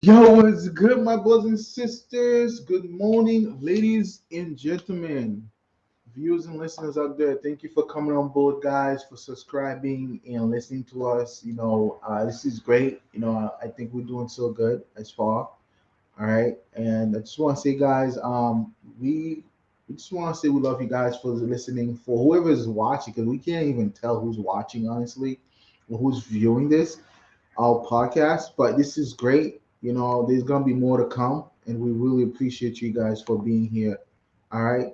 Yo, what's good, my brothers and sisters? Good morning, ladies and gentlemen, viewers and listeners out there. Thank you for coming on board, guys, for subscribing and listening to us. This is great. I think we're doing so good as far. All right, and I just want to say, guys, we just want to say we love you guys for listening. For whoever is watching, because we can't even tell who's watching, honestly, or who's viewing this our podcast. But this is great. There's gonna be more to come, and we really appreciate you guys for being here. All right.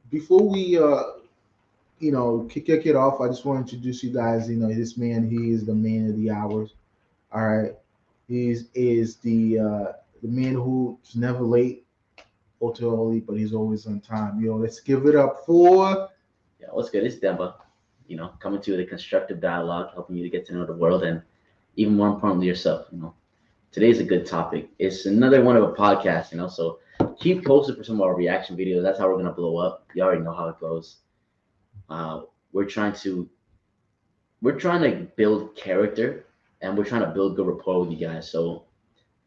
Before we kick it off, I just want to introduce you guys. This man, he is the man of the hours. All right. He's is the man who's never late or too early, but he's always on time. Let's give it up for Yeah, what's good? It's Demba, coming to you with a constructive dialogue, helping you to get to know the world and even more importantly yourself. Today's a good topic. It's another one of a podcast, so keep posted for some of our reaction videos. That's how we're gonna blow up. You already know how it goes. Uh, we're trying to we're trying to build character and we're trying to build good rapport with you guys. So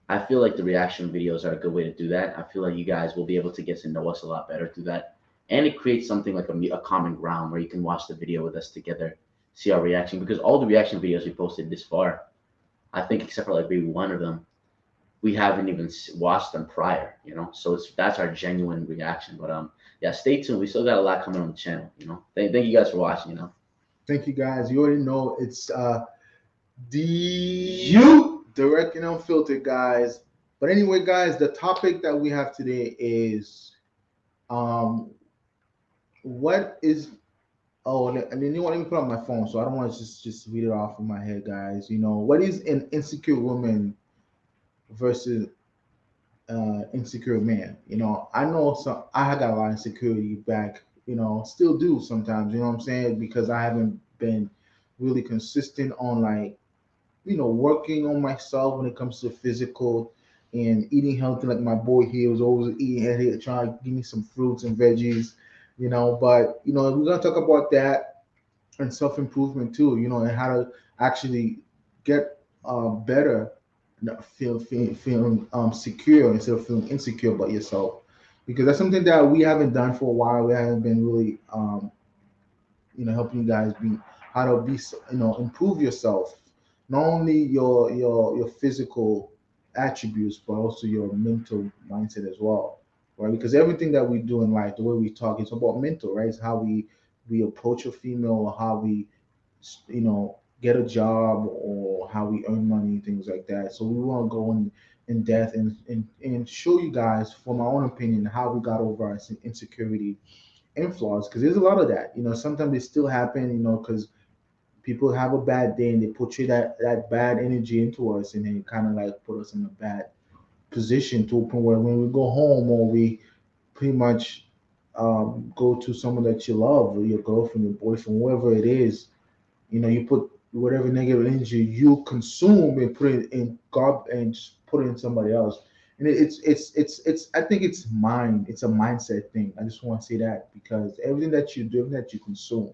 I feel like the reaction videos are a good way to do that. I feel like you guys will be able to get to know us a lot better through that. And it creates something like a common ground where you can watch the video with us together, see our reaction. Because all the reaction videos we posted this far, I think except for like maybe one of them, we haven't even watched them prior. So that's our genuine reaction. But yeah, stay tuned. We still got a lot coming on the channel. Thank you guys for watching. thank you guys. You already know it's the Direct and Unfiltered, guys. But anyway, guys, the topic that we have today is um what is and then let me put on my phone so I don't want to just read it off in my head, guys. What is an insecure woman versus insecure man? I know some I had got a lot of insecurity back, still do sometimes, you know what I'm saying? Because I haven't been really consistent on like working on myself when it comes to physical and eating healthy. Like my boy here was always eating healthy, trying to give me some fruits and veggies, But we're gonna talk about that and self improvement too, and how to actually get better, feeling secure instead of feeling insecure about yourself, because that's something that we haven't done for a while. We haven't been really helping you guys be how to be improve yourself, not only your physical attributes but also your mental mindset as well, right? Because everything that we do in life, the way we talk, it's about mental, right? It's how we approach a female, or how we get a job, or how we earn money, things like that. So we want to go in depth and show you guys, from our own opinion, how we got over our insecurity and flaws, because there's a lot of that. Sometimes it still happen, because people have a bad day and they portray that bad energy into us, and then kind of like put us in a bad position to a point where when we go home, or we pretty much go to someone that you love, or your girlfriend, your boyfriend, whoever it is, you put whatever negative energy you consume and put it in and just put it in somebody else. And it's I think it's a mindset thing. I just want to say that, because everything that you do, everything that you consume,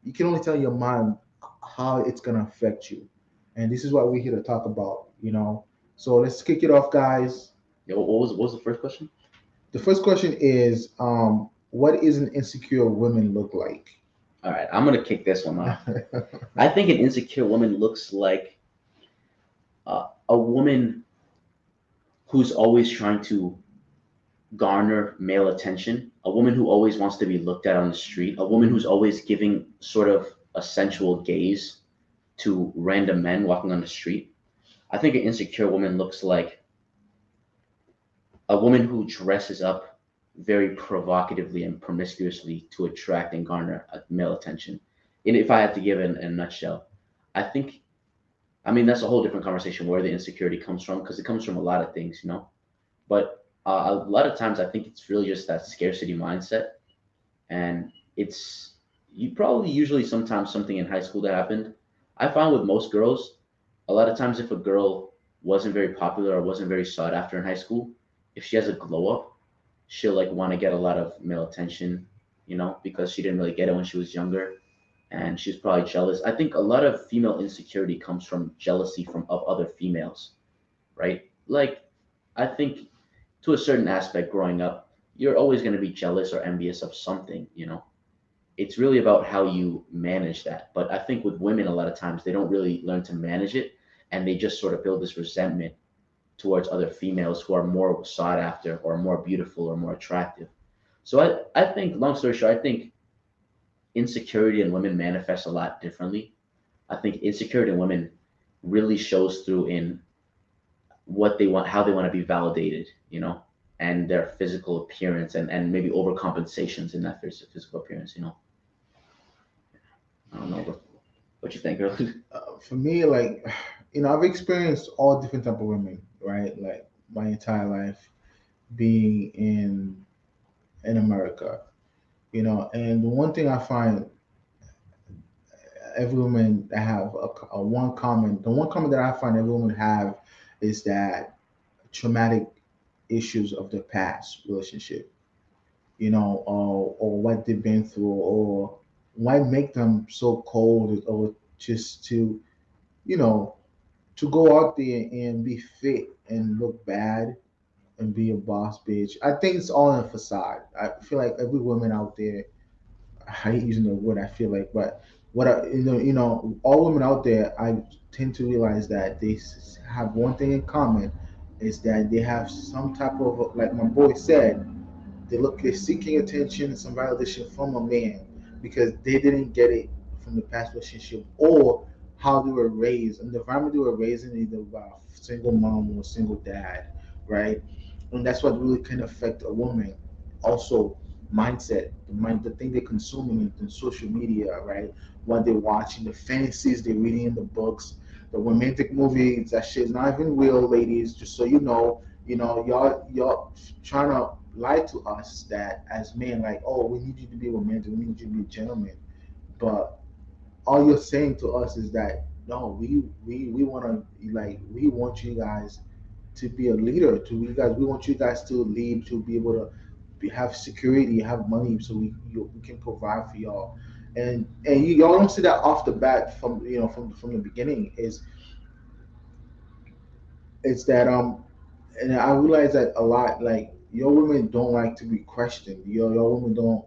you can only tell your mind how it's gonna affect you. And this is what we're here to talk about. So let's kick it off, guys. Yo, what was the first question? The first question is, what is an insecure woman look like? All right, I'm gonna kick this one off. I think an insecure woman looks like a woman who's always trying to garner male attention, a woman who always wants to be looked at on the street, a woman who's always giving sort of a sensual gaze to random men walking on the street. I think an insecure woman looks like a woman who dresses up very provocatively and promiscuously to attract and garner male attention. And if I had to give it in a nutshell, I think, I mean, that's a whole different conversation where the insecurity comes from, because it comes from a lot of things. But a lot of times, I think it's really just that scarcity mindset, and it's you probably usually sometimes something in high school that happened. I found with most girls, a lot of times if a girl wasn't very popular or wasn't very sought after in high school, if she has a glow up, she'll like want to get a lot of male attention, because she didn't really get it when she was younger, and she's probably jealous. I think a lot of female insecurity comes from jealousy from of other females, right? Like, I think to a certain aspect growing up, you're always going to be jealous or envious of something, you know? It's really about how you manage that. But I think with women, a lot of times they don't really learn to manage it, and they just sort of build this resentment towards other females who are more sought after or more beautiful or more attractive. So I think, long story short, I think insecurity in women manifests a lot differently. I think insecurity in women really shows through in what they want, how they want to be validated, you know, and their physical appearance, and maybe overcompensations in that physical appearance, you know. I don't know what you think, girl. For me, like, I've experienced all different type of women, right? Like my entire life being in America, and the one thing I find every woman that have the one common that I find every woman have is that traumatic issues of their past relationship, or what they've been through, or why make them so cold, or just you know, to go out there and be fit and look bad and be a boss bitch. I think it's all in a facade. I feel like every woman out there, I hate using the word I feel like, but all women out there, I tend to realize that they have one thing in common, is that they have some type of, like my boy said, they're seeking attention and some validation from a man because they didn't get it from the past relationship, or how they were raised and the environment they were raised in, either by a single mom or a single dad, right? And that's what really can affect a woman. Also, mindset, the thing they're consuming in social media, right? What they're watching, the fantasies they're reading in the books, the romantic movies. That shit's not even real, ladies. Just so you know, y'all trying to lie to us that as men, like, oh, we need you to be romantic, we need you to be a gentleman, but all you're saying to us is that no, we want to, like, we want you guys to be a leader, to you guys, we want you guys to lead, to be able to have security, have money, so we can provide for y'all. And y'all don't see that off the bat from, from the beginning. Is that and I realize that a lot. Like, your women don't like to be questioned. Your women don't.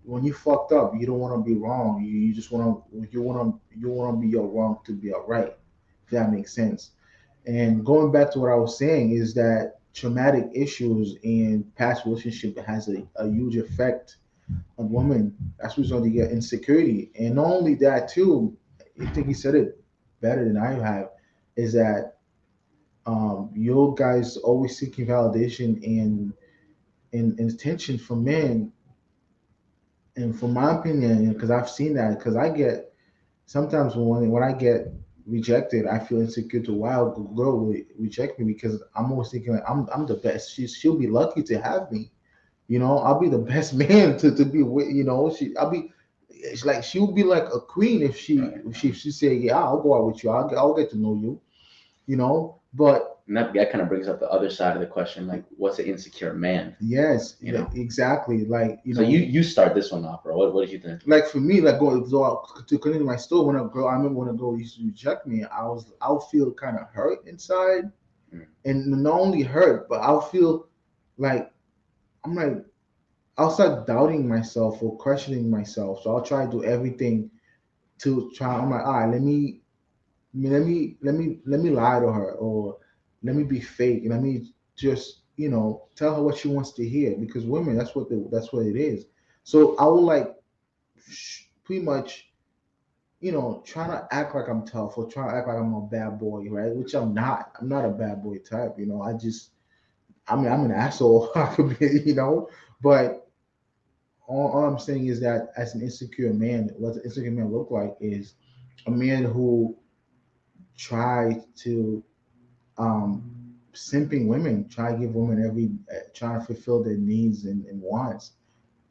When you fucked up, you don't want to be wrong. You just want to. You want to be your wrong to be all right. If that makes sense. And going back to what I was saying is that traumatic issues in past relationship has a huge effect on women. That's what's going to get insecurity. And not only that too, I think he said it better than I have, is that you guys always seeking validation and attention from men. And from my opinion, because I've seen that, because I get sometimes when I get rejected, I feel insecure to why a girl will reject me, because I'm always thinking like I'm the best. She'll be lucky to have me. I'll be the best man to be with. I'll be. It's like she'll be like a queen if she say, yeah, I'll go out with you. I'll get to know you. But And that kind of brings up the other side of the question, like, what's an insecure man? yes, You know. exactly. Like, So you start this one off, bro. What did you think? like for me, like going to continue my story. I remember when a girl used to reject me, I'll feel kind of hurt inside, Mm. and not only hurt, but I'll feel like I'm like I'll start doubting myself or questioning myself. So I'll try to do everything to try. I'm like, all right, let me lie to her, or let me be fake, and let me just tell her what she wants to hear, because women, that's what it is. So I will, like, pretty much, trying to act like I'm tough, or trying to act like I'm a bad boy, right? Which I'm not. I'm not a bad boy type. I mean, I'm an asshole. I could be, but all I'm saying is that as an insecure man, what an insecure man look like is a man who try to um simping women, try to give women trying to fulfill their needs and wants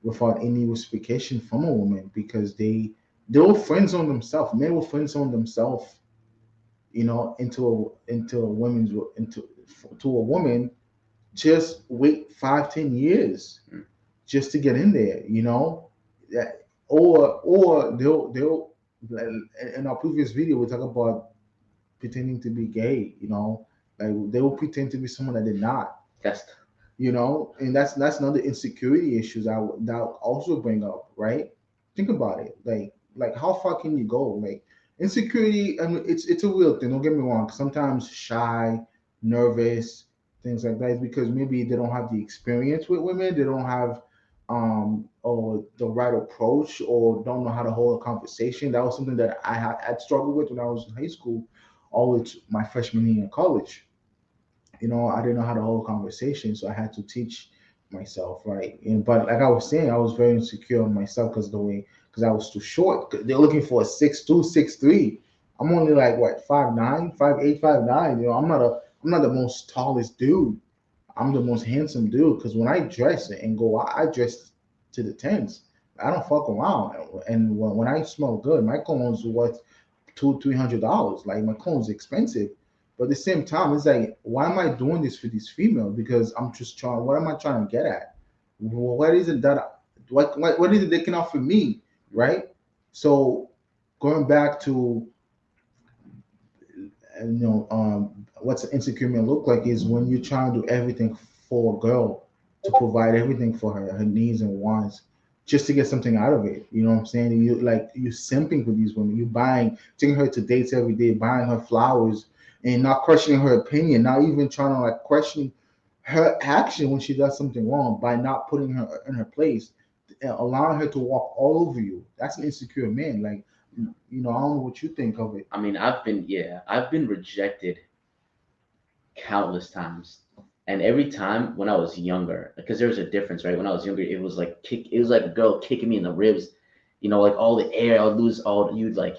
without any reciprocation from a woman, because they were friends on themselves. Men were friends on themselves, into to a woman. Just wait 5-10 years Mm. just to get in there, that, or they'll in our previous video we talk about pretending to be gay. Like they will pretend to be someone that they're not. That's And that's another insecurity issues that I'll also bring up, right? Think about it, like how far can you go? Like insecurity, I mean, it's a real thing. Don't get me wrong. Sometimes shy, nervous, things like that is because maybe they don't have the experience with women. They don't have or the right approach, or don't know how to hold a conversation. That was something that I'd struggled with when I was in high school, all the my freshman year in college. I didn't know how to hold a conversation, so I had to teach myself, right? But like I was saying, I was very insecure on myself because I was too short. They're looking for a 6'2", 6'3". I'm only like what 5'9", 5'8", 5'9". I'm not the most tallest dude. I'm the most handsome dude because when I dress and go out, I dress to the tens. I don't fuck around. And when I smell good, my cologne's worth $200-300. Like my cologne's expensive. But at the same time, it's like, why am I doing this for these females? Because I'm just trying. What am I trying to get at? What is it that what is it they can offer me, right? So going back to what's an insecure man look like is when you're trying to do everything for a girl, to provide everything for her needs and wants, just to get something out of it. You know what I'm saying? You simping for these women. You buying, taking her to dates every day, buying her flowers, and not questioning her opinion, not even trying to like question her action when she does something wrong, by not putting her in her place, allowing her to walk all over you. That's an insecure man. Like, I don't know what you think of it. I mean, I've been rejected countless times. And every time when I was younger, because there's a difference, right? When I was younger, it was like a girl kicking me in the ribs, like all the air, I would lose all, you'd like,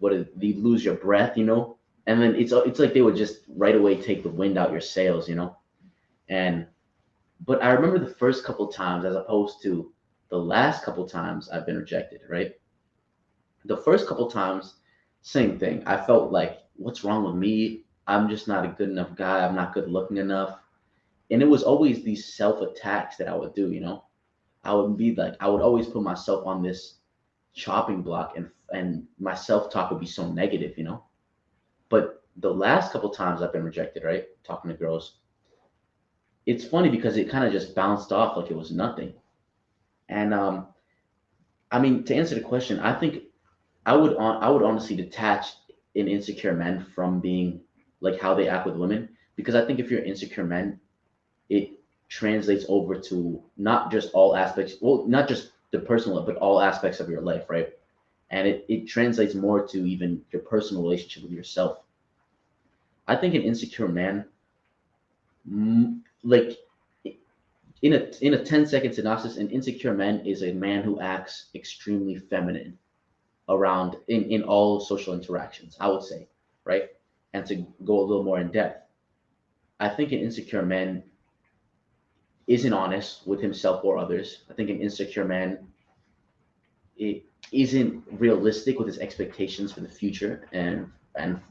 you'd lose your breath. And then it's like they would just right away take the wind out your sails. And, but I remember the first couple times as opposed to the last couple times I've been rejected, right? The first couple times, same thing. I felt like, what's wrong with me? I'm just not a good enough guy. I'm not good looking enough. And it was always these self attacks that I would do. I would be like, I would always put myself on this chopping block, and my self talk would be so negative. But the last couple times I've been rejected, right? Talking to girls, it's funny because it kind of just bounced off like it was nothing. And I mean, to answer the question, I think I would honestly detach an insecure men from being like how they act with women, because I think if you're insecure men, it translates over to not just all aspects, well, not just the personal, but all aspects of your life, right? And it translates more to even your personal relationship with yourself. I think an insecure man, like in a 10-second synopsis, an insecure man is a man who acts extremely feminine around in all social interactions, I would say, right? And to go a little more in depth, I think an insecure man isn't honest with himself or others. I think an insecure man, it isn't realistic with his expectations for the future and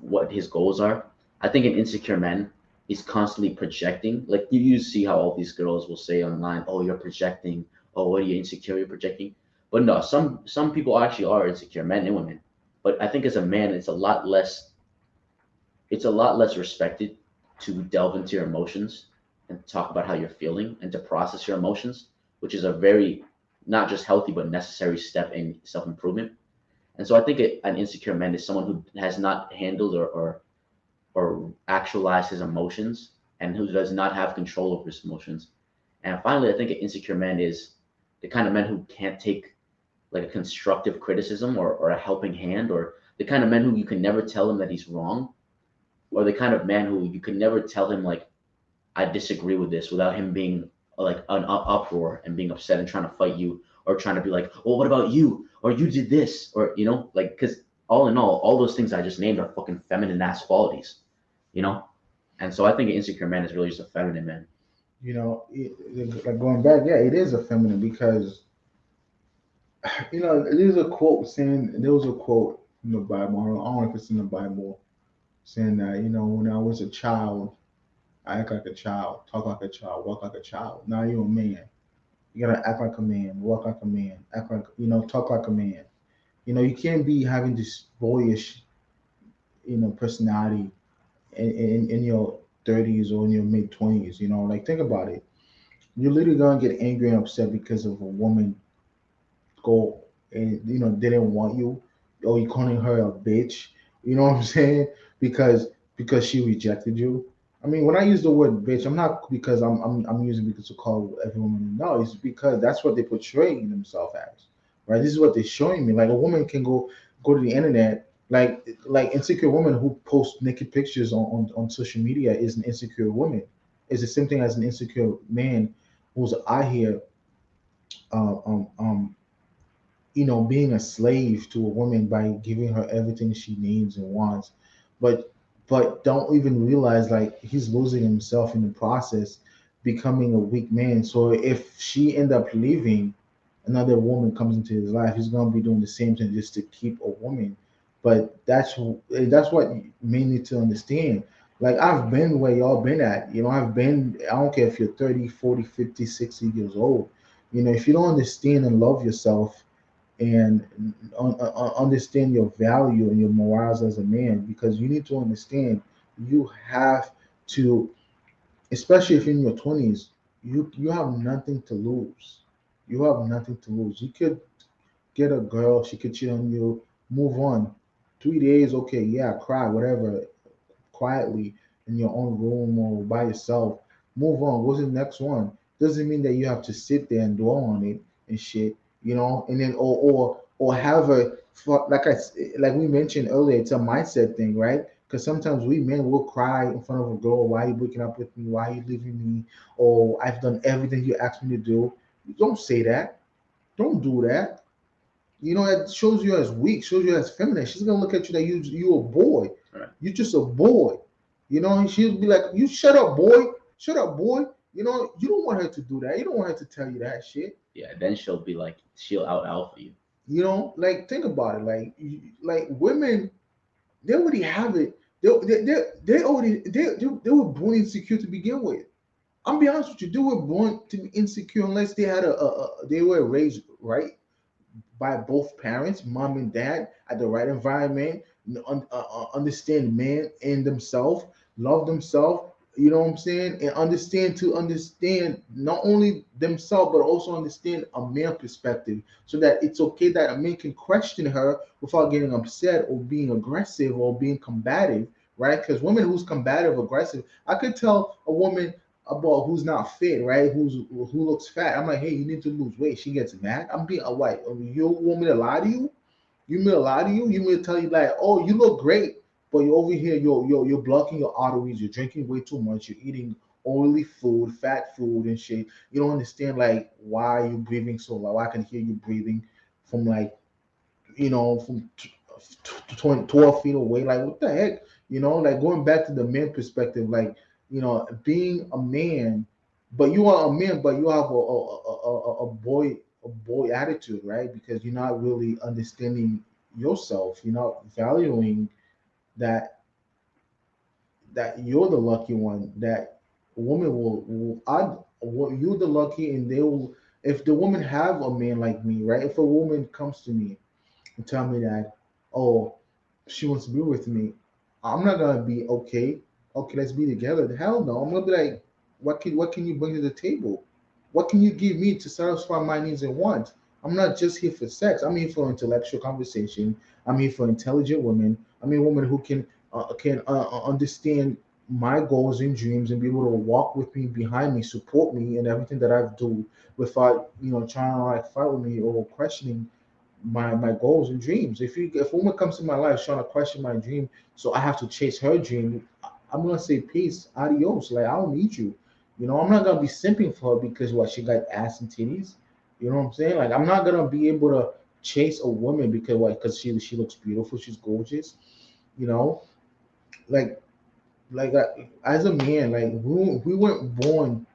what his goals are. I think an insecure man is constantly projecting. Like you see how all these girls will say online, "Oh, you're projecting. Oh, what are you insecure? You're projecting." But no, some people actually are insecure, men and women. But I think as a man, it's a lot less respected to delve into your emotions and talk about how you're feeling and to process your emotions, which is a very not just healthy but necessary step in self improvement. And so I think an insecure man is someone who has not handled or actualized his emotions and who does not have control over his emotions. And finally, I think an insecure man is the kind of man who can't take like a constructive criticism or a helping hand, or the kind of man who you can never tell him that he's wrong, or the kind of man who you can never tell him like I disagree with this without him being like an uproar and being upset and trying to fight you, or trying to be like, well, what about you, or you did this, or like, because all in all those things I just named are fucking feminine ass qualities, you know. And so I think an insecure man is really just a feminine man. Like going back, yeah, it is a feminine because there's a quote saying there was a quote in the Bible. I don't know if it's in the Bible, saying that when I was a child, I act like a child, talk like a child, walk like a child. Now you're a man. You gotta act like a man, walk like a man, act like talk like a man. You can't be having this boyish personality in your 30s or in your mid 20s. Like think about it. You're literally gonna get angry and upset because of a woman go and didn't want you, or you calling her a bitch. You know what I'm saying? Because she rejected you. I mean, when I use the word bitch, I'm not because I'm using because to call every woman. No, it's because that's what they portraying themselves as, right? This is what they're showing me. Like a woman can go to the internet, like insecure woman who post naked pictures on social media is an insecure woman. It's the same thing as an insecure man who's out here um, um, um, being a slave to a woman by giving her everything she needs and wants, but don't even realize like he's losing himself in the process, becoming a weak man. So if she end up leaving, another woman comes into his life, he's gonna be doing the same thing just to keep a woman. But that's what men need to understand. Like I've been where y'all been at. I've been. I don't care if you're 30, 40, 50, 60 years old. If you don't understand and love yourself and understand your value and your morals as a man, because you need to understand you have to, especially if you're in your 20s, you have nothing to lose. You have nothing to lose. You could get a girl, she could cheat on you, move on. 3 days, okay, yeah, cry, whatever, quietly in your own room or by yourself. Move on. What's the next one? Doesn't mean that you have to sit there and dwell on it and shit, And then or have like we mentioned earlier, it's a mindset thing, right? Because sometimes we men will cry in front of a girl, why are you breaking up with me? Why are you leaving me? Or I've done everything you asked me to do. Don't say that. Don't do that. That shows you as weak, shows you as feminine. She's gonna look at you that you a boy. Right. You're just a boy. And she'll be like, "You shut up, boy. Shut up, boy." You don't want her to do that. You don't want her to tell you that shit. Yeah, then she'll be like, she'll out alpha you. Like think about it. Like women, they already have it. They already they were born insecure to begin with. I'm be honest with you, they were born to be insecure unless they had they were raised right by both parents, mom and dad, at the right environment, understand men and themselves, love themselves. You know what I'm saying, and understand not only themselves but also understand a male perspective, so that it's okay that a man can question her without getting upset or being aggressive or being combative, right? Because women who's combative, aggressive, I could tell a woman about who's not fit, right? Who looks fat. I'm like, hey, you need to lose weight. She gets mad. I'm being a white. You want me to lie to you? You mean to lie to you? You mean to tell you like, oh, you look great, but you're over here, you're blocking your arteries. You're drinking way too much. You're eating oily food, fat food, and shit. You don't understand like why you breathing so low. I can hear you breathing from like from 12 feet away. Like, what the heck? Like going back to the man perspective, like, being a man, but you are a man, but you have a boy attitude, right? Because you're not really understanding yourself. You're not valuing that you're the lucky one. That woman you're the lucky, and they will. If the woman have a man like me, right? If a woman comes to me and tell me that, oh, she wants to be with me, I'm not gonna be okay. Okay, let's be together. Hell no. I'm gonna be like, what can you bring to the table? What can you give me to satisfy my needs and wants? I'm not just here for sex. I'm here for intellectual conversation. I'm here for intelligent women. I'm a woman who can understand my goals and dreams and be able to walk with me, behind me, support me in everything that I do, without trying to like fight with me or questioning my goals and dreams. If a woman comes to my life trying to question my dream, so I have to chase her dream, I'm gonna say peace, adios. Like I don't need you. I'm not gonna be simping for her because what, she got ass and titties. You know what I'm saying? Like I'm not gonna be able to chase a woman because what? Because she looks beautiful, she's gorgeous. You know, like as a man, like we weren't born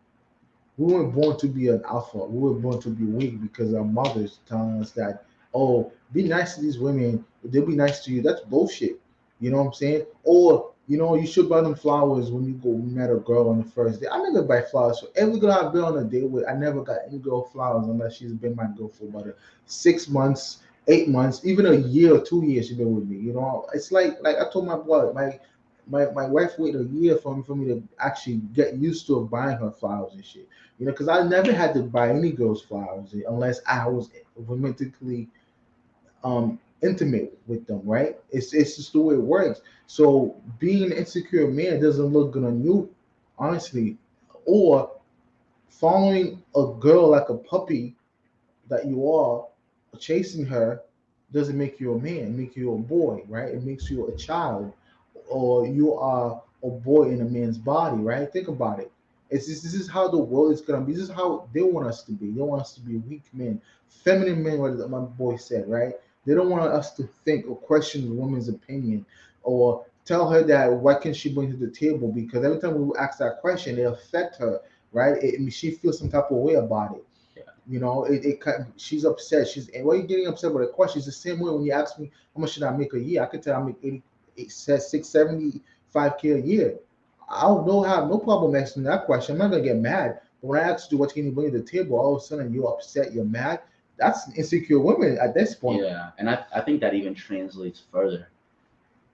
to be an alpha. We were born to be weak because our mothers telling us that, oh, be nice to these women, they'll be nice to you. That's bullshit. You know what I'm saying? Or, you should buy them flowers when you go met a girl on the first day. I never buy flowers for every girl I've been on a date with. I never got any girl flowers unless she's been my girl for about 6 months, 8 months, even a year or 2 years she's been with me. You know, it's like I told my boy, my wife waited a year for me to actually get used to buying her flowers and shit. You know, because I never had to buy any girls flowers unless I was romantically intimate with them, right? It's just the way it works. So being an insecure man doesn't look good on you, honestly, or following a girl like a puppy that you are, chasing her, doesn't make you a man. It makes you a boy, right? It makes you a child, or you are a boy in a man's body, right? Think about it. This is how the world is gonna be. This is how they want us to be. They want us to be weak men, feminine men. What my boy said, right? They don't want us to think or question a woman's opinion, or tell her that what can she bring to the table, because every time we ask that question, it affect her, right? She feels some type of way about it. Yeah. You know, she's upset. And why are you getting upset with a question? It's the same way when you ask me how much should I make a year. I could tell I make 80, 675K a year. I don't know, have no problem asking that question. I'm not gonna get mad. But when I ask you what can you bring to the table, all of a sudden you're upset, you're mad. That's insecure women at this point. Yeah, and I think that even translates further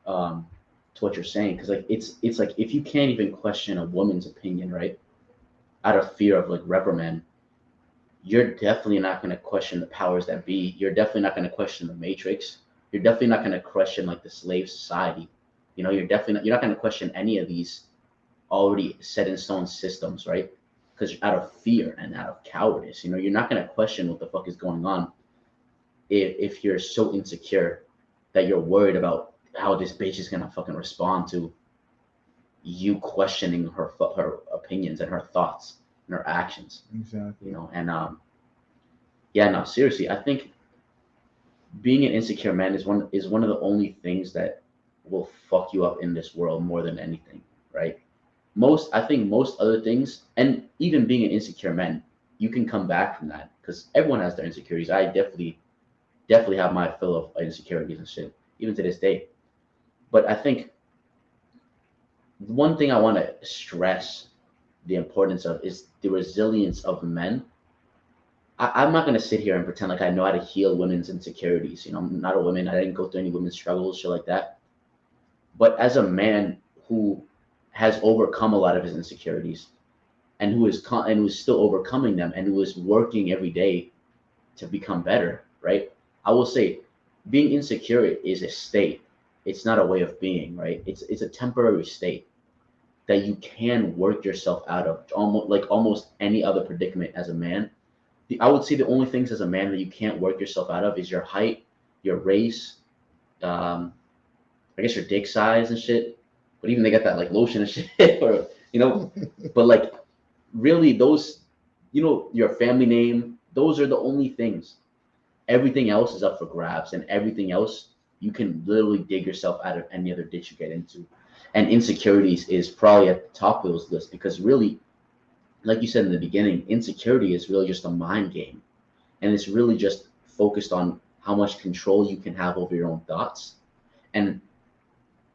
um, to what you're saying, because like it's like if you can't even question a woman's opinion, right, out of fear of like reprimand, you're definitely not going to question the powers that be. You're definitely not going to question the matrix. You're definitely not going to question like the slave society. You know, you're not going to question any of these already set in stone systems, right? Because out of fear and out of cowardice, you know, you're not going to question what the fuck is going on if you're so insecure that you're worried about how this bitch is gonna fucking respond to you questioning her opinions and her thoughts and her actions, you Exactly. know. And yeah, no, seriously, I think being an insecure man is one of the only things that will fuck you up in this world more than anything, right? I think most other things, and even being an insecure man, you can come back from that because everyone has their insecurities. I definitely have my fill of insecurities and shit, even to this day. But I think one thing I want to stress the importance of is the resilience of men. I'm not gonna sit here and pretend like I know how to heal women's insecurities. You know, I'm not a woman. I didn't go through any women's struggles, shit like that. But as a man who has overcome a lot of his insecurities and who is still overcoming them and who is working every day to become better, right? I will say being insecure is a state. It's not a way of being, right? It's a temporary state that you can work yourself out of, almost any other predicament as a man. I would say the only things as a man that you can't work yourself out of is your height, your race, um, I guess your dick size and shit. But even they got that like lotion and shit, or you know. But like really, those, you know, your family name, those are the only things. Everything else is up for grabs, and everything else you can literally dig yourself out of any other ditch you get into. And insecurities is probably at the top of those lists because really, like you said in the beginning, insecurity is really just a mind game, and it's really just focused on how much control you can have over your own thoughts. And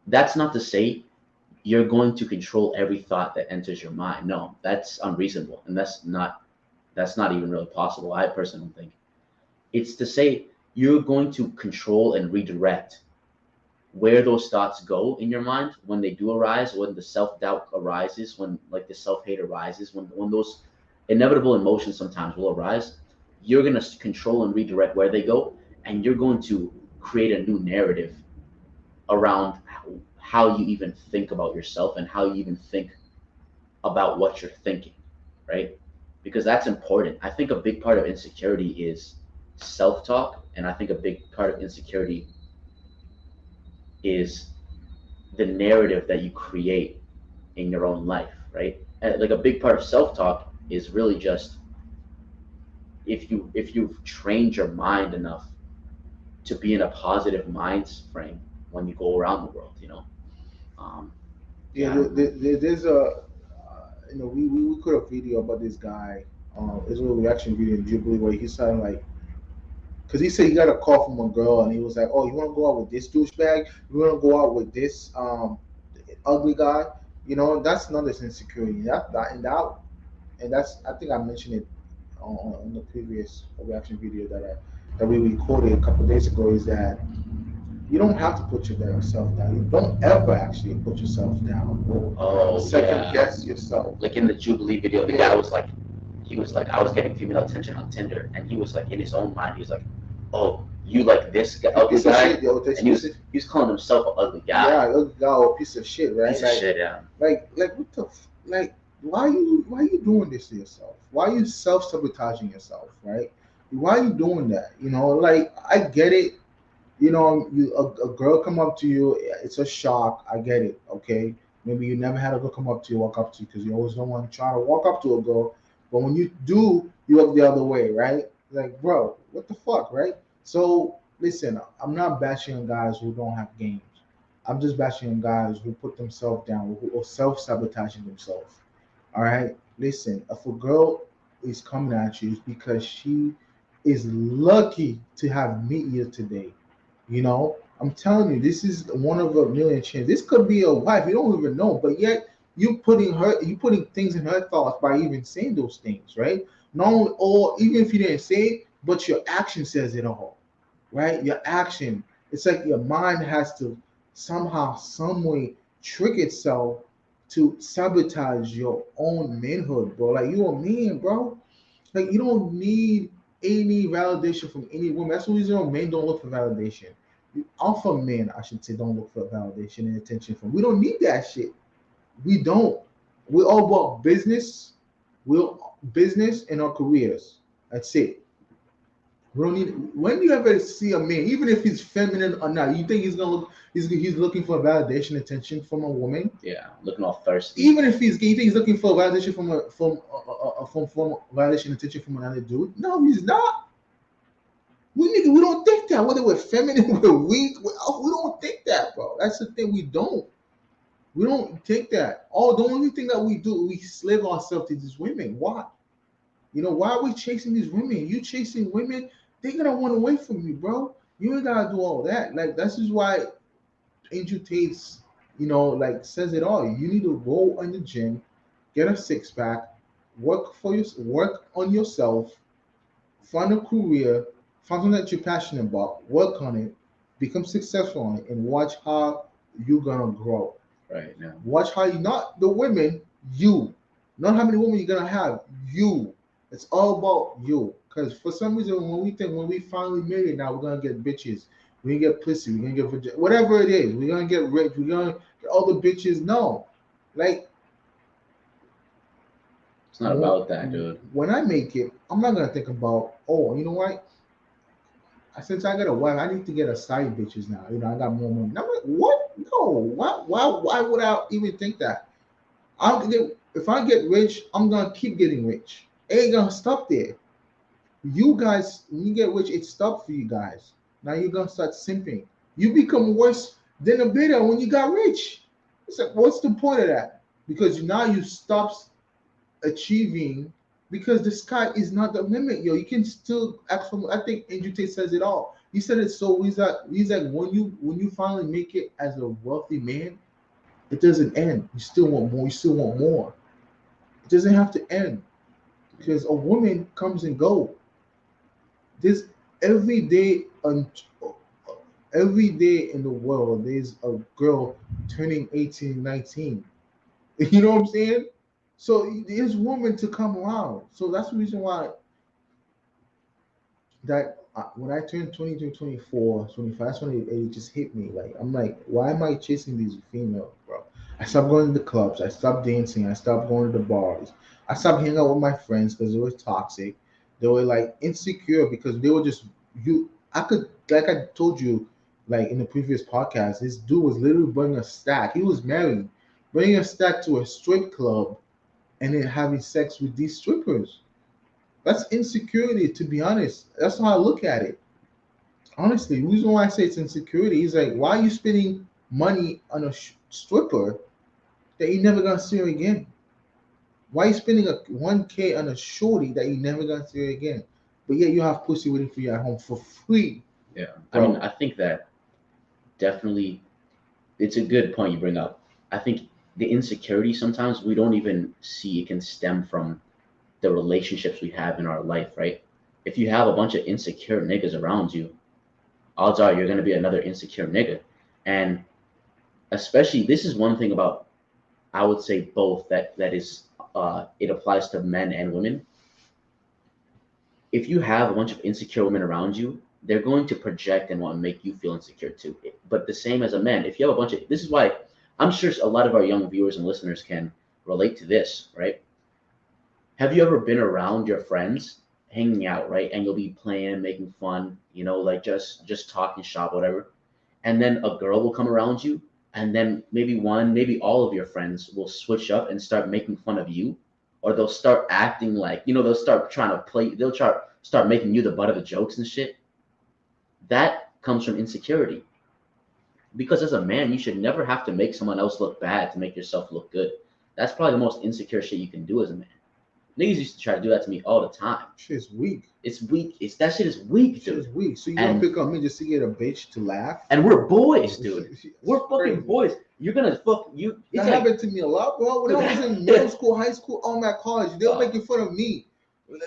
that's not to say you're going to control every thought that enters your mind. No, that's unreasonable, and that's not even really possible. I personally don't think. It's to say you're going to control and redirect where those thoughts go in your mind when they do arise, when the self-doubt arises, when like the self-hate arises, when those inevitable emotions sometimes will arise. You're going to control and redirect where they go, and you're going to create a new narrative around how you even think about yourself and how you even think about what you're thinking, right? Because that's important. I think a big part of insecurity is self-talk, and I think a big part of insecurity is the narrative that you create in your own life, right? And like a big part of self-talk is really just if you've trained your mind enough to be in a positive mind frame when you go around the world, you know. Um, Yeah, yeah, I don't know. there's we could have video about this guy. It's a reaction video in Jubilee where he's saying like, because he said he got a call from a girl and he was like, "Oh, you want to go out with this douchebag? You want to go out with this ugly guy?" You know, that's another insecurity. And that's I think I mentioned it on the previous reaction video that that we recorded a couple of days ago is that you don't have to put yourself down. You don't ever actually put yourself down or second guess yourself. Like in the Jubilee video, the guy was like, I was getting female attention on Tinder, and he was like, in his own mind, he was like, oh, you like this guy, ugly Piece of guy, shit, yo. and he was calling himself an ugly guy. Yeah, ugly guy or piece of shit, right? Piece of shit, yeah. Like what the like? Why are you doing this to yourself? Why are you self sabotaging yourself, right? Why are you doing that? You know, like I get it. You know, a girl come up to you, it's a shock. I get it. Okay, maybe you never had a girl come up to you, walk up to you, because you always don't want to try to walk up to a girl. But when you do, you look the other way, right? Like, bro, what the fuck, right? So listen, I'm not bashing on guys who don't have games. I'm just bashing on guys who put themselves down, who are self sabotaging themselves. All right, listen, if a girl is coming at you, it's because she is lucky to have met you today. You know, I'm telling you, this is one of a million chances. This could be a wife, you don't even know, but yet you putting things in her thoughts by even saying those things, right? Not only, or even if you didn't say it, but your action says it all, right? Your action. It's like your mind has to somehow, some way trick itself to sabotage your own manhood, bro. Like you a man, bro. Like you don't need any validation from any woman. That's the reason why men don't look for validation. Alpha men, I should say, don't look for validation and attention from. We don't need that shit. We don't. We're all about business. We're business and our careers. That's it. We don't need. When do you ever see a man, even if he's feminine or not, you think he's gonna look? He's looking for validation, attention from a woman. Yeah, looking all thirsty. Even if you think he's looking for validation from validation, attention from another dude. No, he's not. We don't think that. Whether we're feminine, we're weak, we don't think that, bro. That's the thing. We don't. We don't think that. Oh, the only thing that we do, we slave ourselves to these women. Why? You know, why are we chasing these women? You chasing women, they're gonna run away from you, bro. You ain't gotta do all that. Like that's just why Angel Tate's, like says it all. You need to go in the gym, get a six pack, work on yourself, find a career, find something that you're passionate about, work on it, become successful on it, and watch how you're gonna grow. Right now. Watch how you, not the women, you, not how many women you're gonna have, you. It's all about you. Because for some reason, when we finally made it, now we're gonna get bitches, we're gonna get pussy, we're gonna get whatever it is, we're gonna get rich, we're gonna get all the bitches. No, like it's not about that, dude. When I make it, I'm not gonna think about, oh, you know what? Since I got a wife, I need to get a side bitches now. You know, I got more money. And I'm like, what? No, why would I even think that? If I get rich, I'm gonna keep getting rich. It ain't gonna stop there. You guys, when you get rich, it stopped for you guys. Now you're gonna start simping. You become worse than a bidder when you got rich. It's like, what's the point of that? Because now you stop achieving, because the sky is not the limit, yo. You can still ask for. I think Andrew Tate says it all. He said it so. He's like when you finally make it as a wealthy man, it doesn't end. You still want more. You still want more. It doesn't have to end because a woman comes and go. There's every day on every day in the world. There's a girl turning 18, 19. You know what I'm saying? So there's women to come around. So that's the reason why that when I turned 22, 24, 25, that's when it just hit me. Like I'm like, why am I chasing these females, bro? I stopped going to the clubs. I stopped dancing. I stopped going to the bars. I stopped hanging out with my friends because they were toxic. They were like insecure because they were just you. I could, like I told you, like in the previous podcast, this dude was literally bringing a stack. He was married, bringing a stack to a strip club and then having sex with these strippers. That's insecurity, to be honest. That's how I look at it. Honestly, the reason why I say it's insecurity is like, why are you spending money on a stripper that you never gonna see her again? Why are you spending a 1K on a shorty that you never gonna see her again? But yet you have pussy waiting for you at home for free. Yeah, I mean, I think that definitely it's a good point you bring up. I think the insecurity sometimes we don't even see it can stem from the relationships we have in our life, right? If you have a bunch of insecure niggas around you, odds are you're gonna be another insecure nigga. And especially, this is one thing about, I would say both, that is it applies to men and women. If you have a bunch of insecure women around you, they're going to project and want to make you feel insecure too. But the same as a man, if you have a bunch of, this is why I'm sure a lot of our young viewers and listeners can relate to this, right? Have you ever been around your friends hanging out, right? And you'll be playing, making fun, like just talking shop, whatever. And then a girl will come around you, and then maybe one, maybe all of your friends will switch up and start making fun of you, or they'll start acting like, they'll start trying to play, they'll try start making you the butt of the jokes and shit. That comes from insecurity. Because as a man, you should never have to make someone else look bad to make yourself look good. That's probably the most insecure shit you can do as a man. Niggas used to try to do that to me all the time. Shit's weak. It's weak. That shit is weak, Shit dude. is weak. So you gonna pick on me just to get a bitch to laugh? And we're boys, dude. It's We're fucking crazy. boys. You're gonna fuck you. That happened to me a lot, bro. When I was in middle school, high school, I'm at college, they were making fun of me.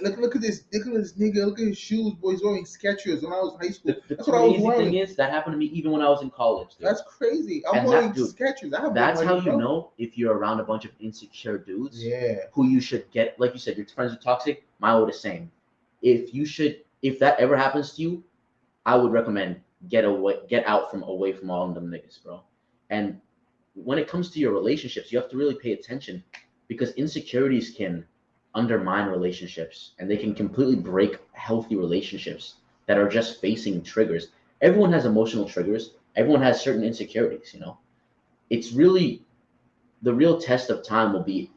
Look at this nigga. Look at his shoes, boy. He's wearing Skechers when I was in high school. That's what I was wearing. The thing is, that happened to me even when I was in college, dude. That's crazy. I'm wearing Skechers. That's how you know if you're around a bunch of insecure dudes. Yeah. Who you should get, like you said, your friends are toxic. Mine were the same. If that ever happens to you, I would recommend get out from away from all of them niggas, bro. And when it comes to your relationships, you have to really pay attention, because insecurities can undermine relationships, and they can completely break healthy relationships that are just facing triggers. Everyone has emotional triggers. Everyone has certain insecurities, It's really, the real test of time will be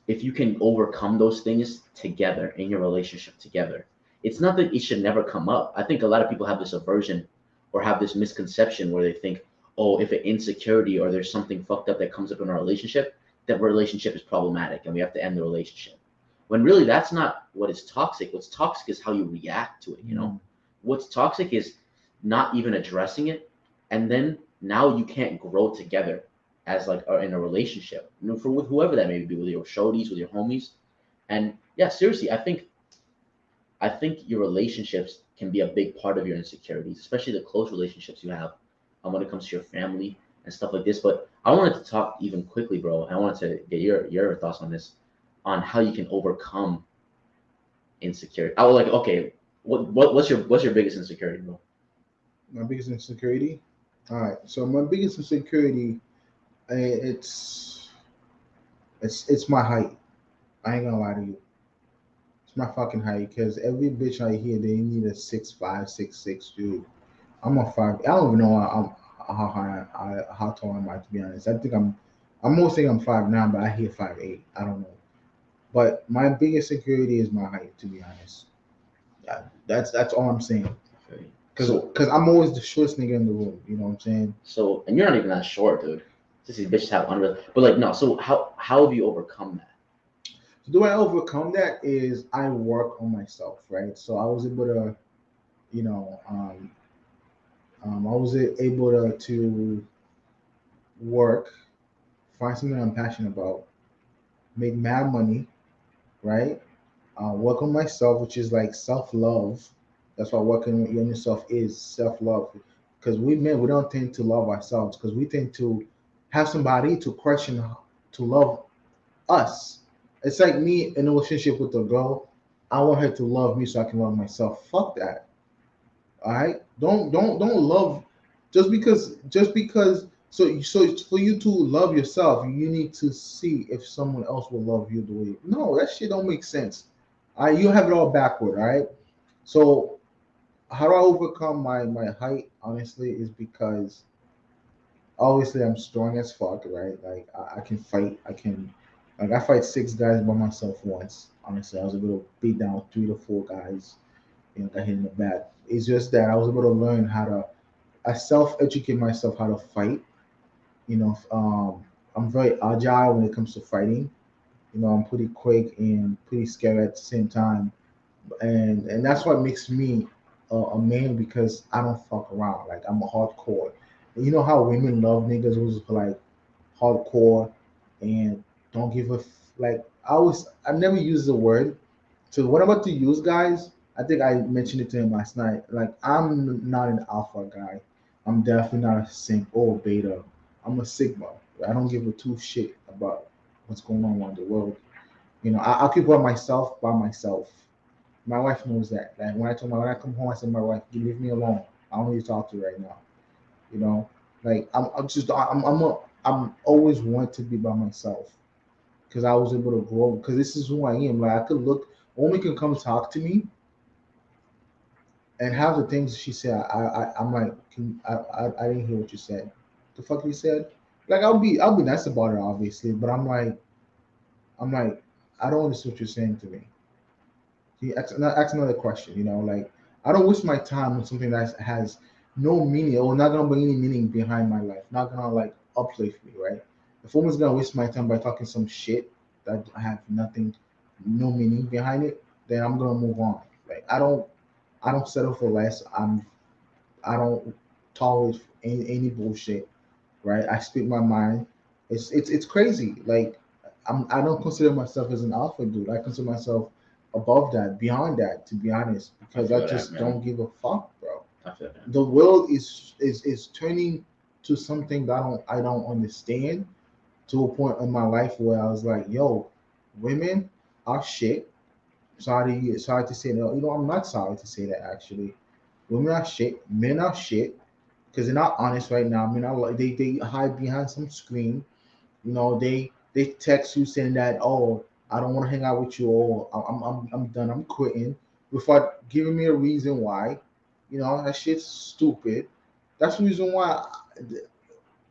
if you can overcome those things together in your relationship together. It's not that it should never come up. I think a lot of people have this aversion or have this misconception where they think, oh, if an insecurity or there's something fucked up that comes up in our relationship, that relationship is problematic and we have to end the relationship. When really that's not what is toxic. What's toxic is how you react to it, What's toxic is not even addressing it, and then now you can't grow together as like in a relationship, with whoever that may be, with your shorties, with your homies. And yeah, seriously, I think your relationships can be a big part of your insecurities, especially the close relationships you have when it comes to your family and stuff like this. But I wanted to talk even quickly, bro. I wanted to get your thoughts on this, on how you can overcome insecurity. I was like, okay, what's your biggest insecurity, bro? My biggest insecurity. All right. So my biggest insecurity, it's my height. I ain't gonna lie to you. It's my fucking height, because every bitch I hear they need a 6'5", 6'6", dude. I'm a 5. I don't even know how high how tall am I, to be honest. I think I'm more saying I'm 5'9", but I hear 5'8". I don't know. But my biggest insecurity is my height, to be honest. That's all I'm saying. Because I'm always the shortest nigga in the room. You know what I'm saying? So, and you're not even that short, dude. Just these bitches have unreal. But like, no. So how have you overcome that? So the way I overcome that is I work on myself, right? So I was able to, you know, I was able to work, find something I'm passionate about, make mad money, right? Work on myself, which is like self love. That's what working on yourself is, self love. Because we men, we don't tend to love ourselves, because we tend to have somebody to question to love us. It's like me in a relationship with a girl. I want her to love me so I can love myself. Fuck that. All right. Don't love just because. So for you to love yourself, you need to see if someone else will love you the way. No, that shit don't make sense. All right, you have it all backward. All right. So how do I overcome my height? Honestly, is because obviously I'm strong as fuck, right? Like I can fight. I fight 6 guys by myself once. Honestly, I was able to beat down 3 to 4 guys. Got hit in the back. It's just that I was able to learn how to. I self-educate myself how to fight. I'm very agile when it comes to fighting. I'm pretty quick and pretty scary at the same time, and that's what makes me a man, because I don't fuck around. Like I'm a hardcore. You know how women love niggas who's like hardcore and don't give a like. I never use the word. So what I'm about to use, guys. I think I mentioned it to him last night. Like, I'm not an alpha guy. I'm definitely not a simp or a beta. I'm a sigma. I don't give a two shit about what's going on around the world. I'll keep by myself by myself. My wife knows that. Like, when I come home, I said, my wife, you leave me alone. I don't need to talk to you right now. You know, like I'm always want to be by myself because I was able to grow. Because this is who I am. Like, I could look. A woman can come talk to me, and half the things she said, I'm like, I didn't hear what you said. The fuck you said? Like, I'll be nice about it, obviously, but I'm like, I don't understand what you're saying to me. He ask another question. Like, I don't waste my time on something that has no meaning or not gonna bring any meaning behind my life. Not gonna like uplift me, right? If woman's gonna waste my time by talking some shit that I have nothing, no meaning behind it, then I'm gonna move on. Like, I don't settle for less. I don't tolerate any bullshit, right? I speak my mind. It's crazy. Like, I don't consider myself as an alpha dude. I consider myself above that, beyond that, to be honest, I because I feel that, just man. don't give a fuck, bro. I feel that. The world is turning to something that I don't understand, to a point in my life where I was like, yo, women are shit. Sorry to say that. I'm not sorry to say that, actually. Women are shit. Men are shit because they're not honest right now. I mean, they hide behind some screen. They text you saying that, oh, I don't want to hang out with you, or I'm done, I'm quitting, without giving me a reason why. That shit's stupid. That's the reason why.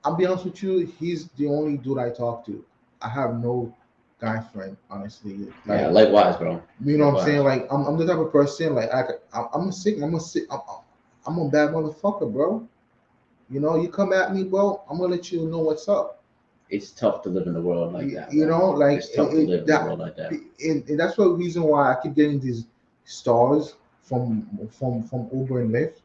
I'll be honest with you. He's the only dude I talk to. I have no guy friend, honestly. Yeah, Like, likewise, bro. you know what I'm saying? Likewise. Like, I'm the type of person, like, I'm a sick. I'm a bad motherfucker, bro. You come at me, bro. I'm gonna let you know what's up. It's tough to live in the world like You, that, you bro. know, like It's tough to live in the world like that. and that's the reason why I keep getting these stars from Uber and Lyft,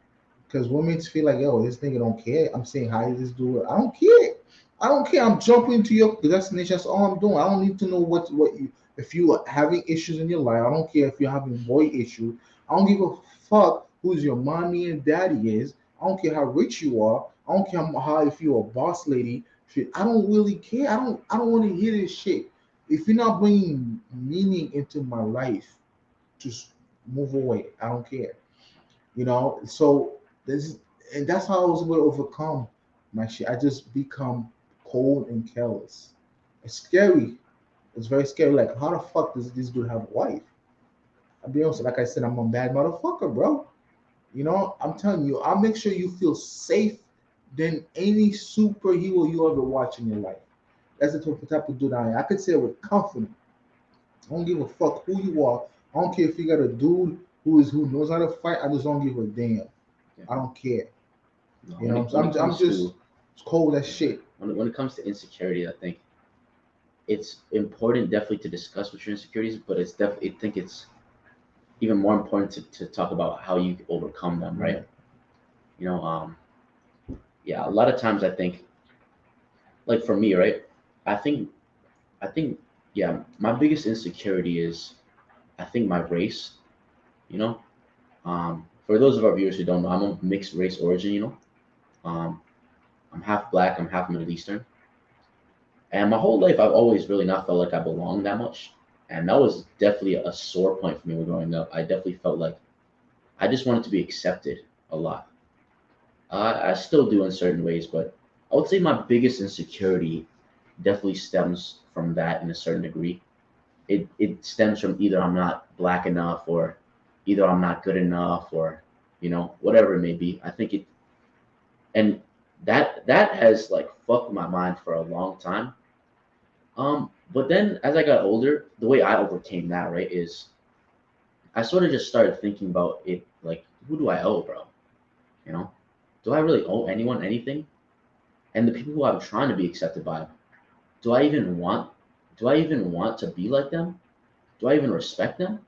because women feel like, yo, this nigga don't care. I'm saying hi to this dude. I don't care. I don't care. I'm jumping to your destination. That's all I'm doing. I don't need to know what you, if you are having issues in your life. I don't care if you're having boy issues. I don't give a fuck who's your mommy and daddy is. I don't care how rich you are. I don't care how if you're a boss lady. I don't really care. I don't want to hear this shit. If you're not bringing meaning into my life, just move away. I don't care. So this and that's how I was able to overcome my shit. I just become cold and careless. It's scary. It's very scary. Like, how the fuck does this dude have a wife? I'll be honest, like I said, I'm a bad motherfucker, bro. I'm telling you, I'll make sure you feel safe than any superhero you ever watch in your life. That's the type of dude I am. I could say it with confidence. I don't give a fuck who you are. I don't care if you got a dude who knows how to fight. I just don't give a damn. Yeah. I don't care. No, So I'm just cold as shit. when it comes to insecurity, I think it's important definitely to discuss what your insecurities, but it's definitely I think it's even more important to talk about how you overcome them, right? Right. You know, yeah, a lot of times I think, like for me, right? I think I think yeah, my biggest insecurity is I think my race. You know, for those of our viewers who don't know, I'm a mixed race origin. Um, I'm half black, I'm half Middle Eastern, and my whole life I've always really not felt like I belong that much, and that was definitely a sore point for me when growing up. I definitely felt like I just wanted to be accepted a lot. I still do in certain ways, but I would say my biggest insecurity definitely stems from that in a certain degree. It stems from either I'm not black enough or either I'm not good enough or whatever it may be. I think it and that has like fucked my mind for a long time. But then as I got older, the way I overcame that, right, is I sort of just started thinking about it like, who do I owe, bro? You know, do I really owe anyone anything? And the people who I'm trying to be accepted by, do I even want do I even want to be like them? Do I even respect them?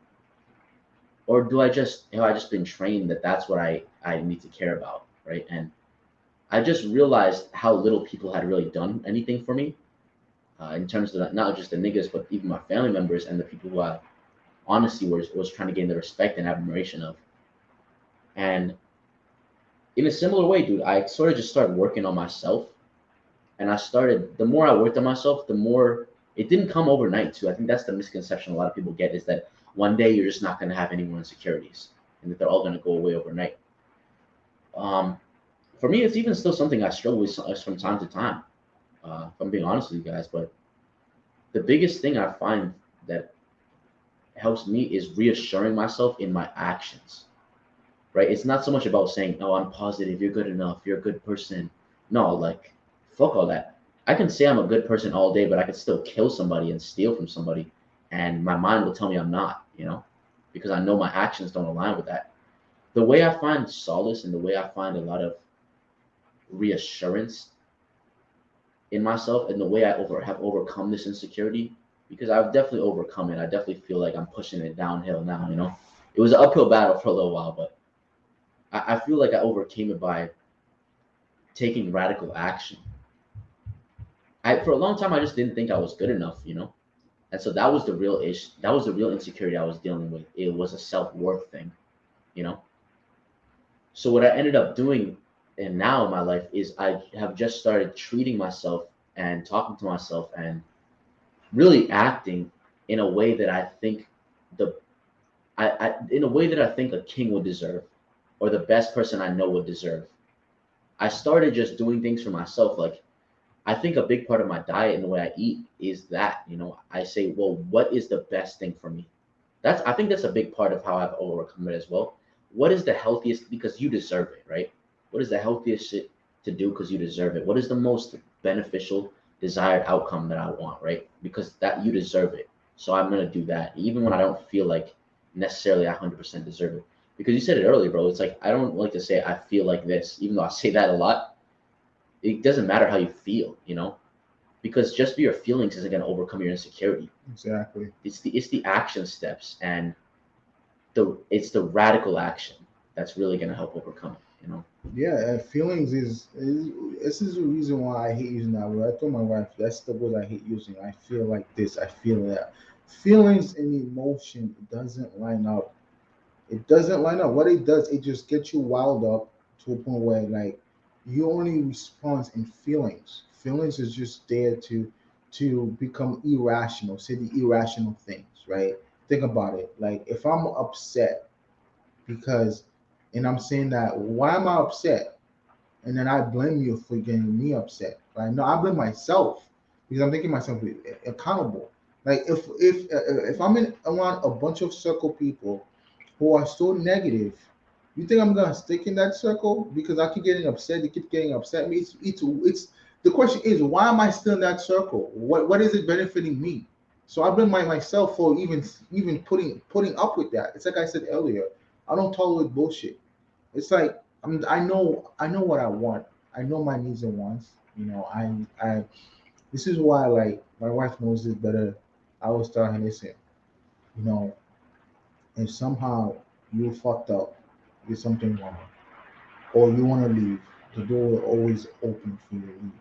Or do I just have I just been trained that that's what I need to care about, right? And I just realized how little people had really done anything for me in terms of not just the niggas, but even my family members and the people who I honesty was trying to gain the respect and admiration of. And in a similar way, dude, I sort of just started working on myself. And the more I worked on myself, the more it didn't come overnight, too. I think that's the misconception a lot of people get, is that one day you're just not going to have any more insecurities and that they're all going to go away overnight. Um, for me, it's even still something I struggle with from time to time, if I'm being honest with you guys. But the biggest thing I find that helps me is reassuring myself in my actions, right? It's not so much about saying, "Oh, I'm positive, you're good enough, you're a good person." No, like, fuck all that. I can say I'm a good person all day, but I can still kill somebody and steal from somebody, and my mind will tell me I'm not, because I know my actions don't align with that. The way I find solace and the way I find a lot of reassurance in myself and the way have overcome this insecurity, because I've definitely overcome it. I definitely feel like I'm pushing it downhill now. It was an uphill battle for a little while, but I feel like I overcame it by taking radical action. For a long time I just didn't think I was good enough. And so that was the real issue. That was the real insecurity I was dealing with. It was a self-worth thing, you know. So what I ended up doing and now in my life is I have just started treating myself and talking to myself and really acting in a way that I think the in a way that I think a king would deserve, or the best person I know would deserve. I started just doing things for myself. Like, I think a big part of my diet and the way I eat is that, I say, well, what is the best thing for me? I think that's a big part of how I've overcome it as well. What is the healthiest, because you deserve it, right? What is the healthiest shit to do because you deserve it? What is the most beneficial desired outcome that I want, right? Because that you deserve it. So I'm gonna do that, even when I don't feel like necessarily I 100% deserve it. Because you said it earlier, bro. It's like I don't like to say I feel like this, even though I say that a lot. It doesn't matter how you feel, because just your feelings isn't gonna overcome your insecurity. Exactly. It's the action steps and it's the radical action that's really gonna help overcome it. Yeah, feelings is this is the reason why I hate using that word. I told my wife that's the word I hate using. I feel like this, I feel that. Feelings and emotion doesn't line up. It doesn't line up. What it does, it just gets you wild up to a point where like you only respond in feelings. Feelings is just there to become irrational, say the irrational things, right? Think about it. Like if I'm upset because and I'm saying that why am I upset? And then I blame you for getting me upset. Right? No, I blame myself because I'm making myself accountable. Like if I'm in around a bunch of circle people who are so negative, you think I'm gonna stick in that circle because I keep getting upset? They keep getting upset. Me, it's the question is why am I still in that circle? What is it benefiting me? So I blame myself for even putting up with that. It's like I said earlier. I don't tolerate bullshit. It's like I know what I want. I know my needs and wants. I this is why like my wife knows this better. I always tell her, listen, you know, if somehow you fucked up, did something wrong, or you want to leave, the door will always open for you to leave.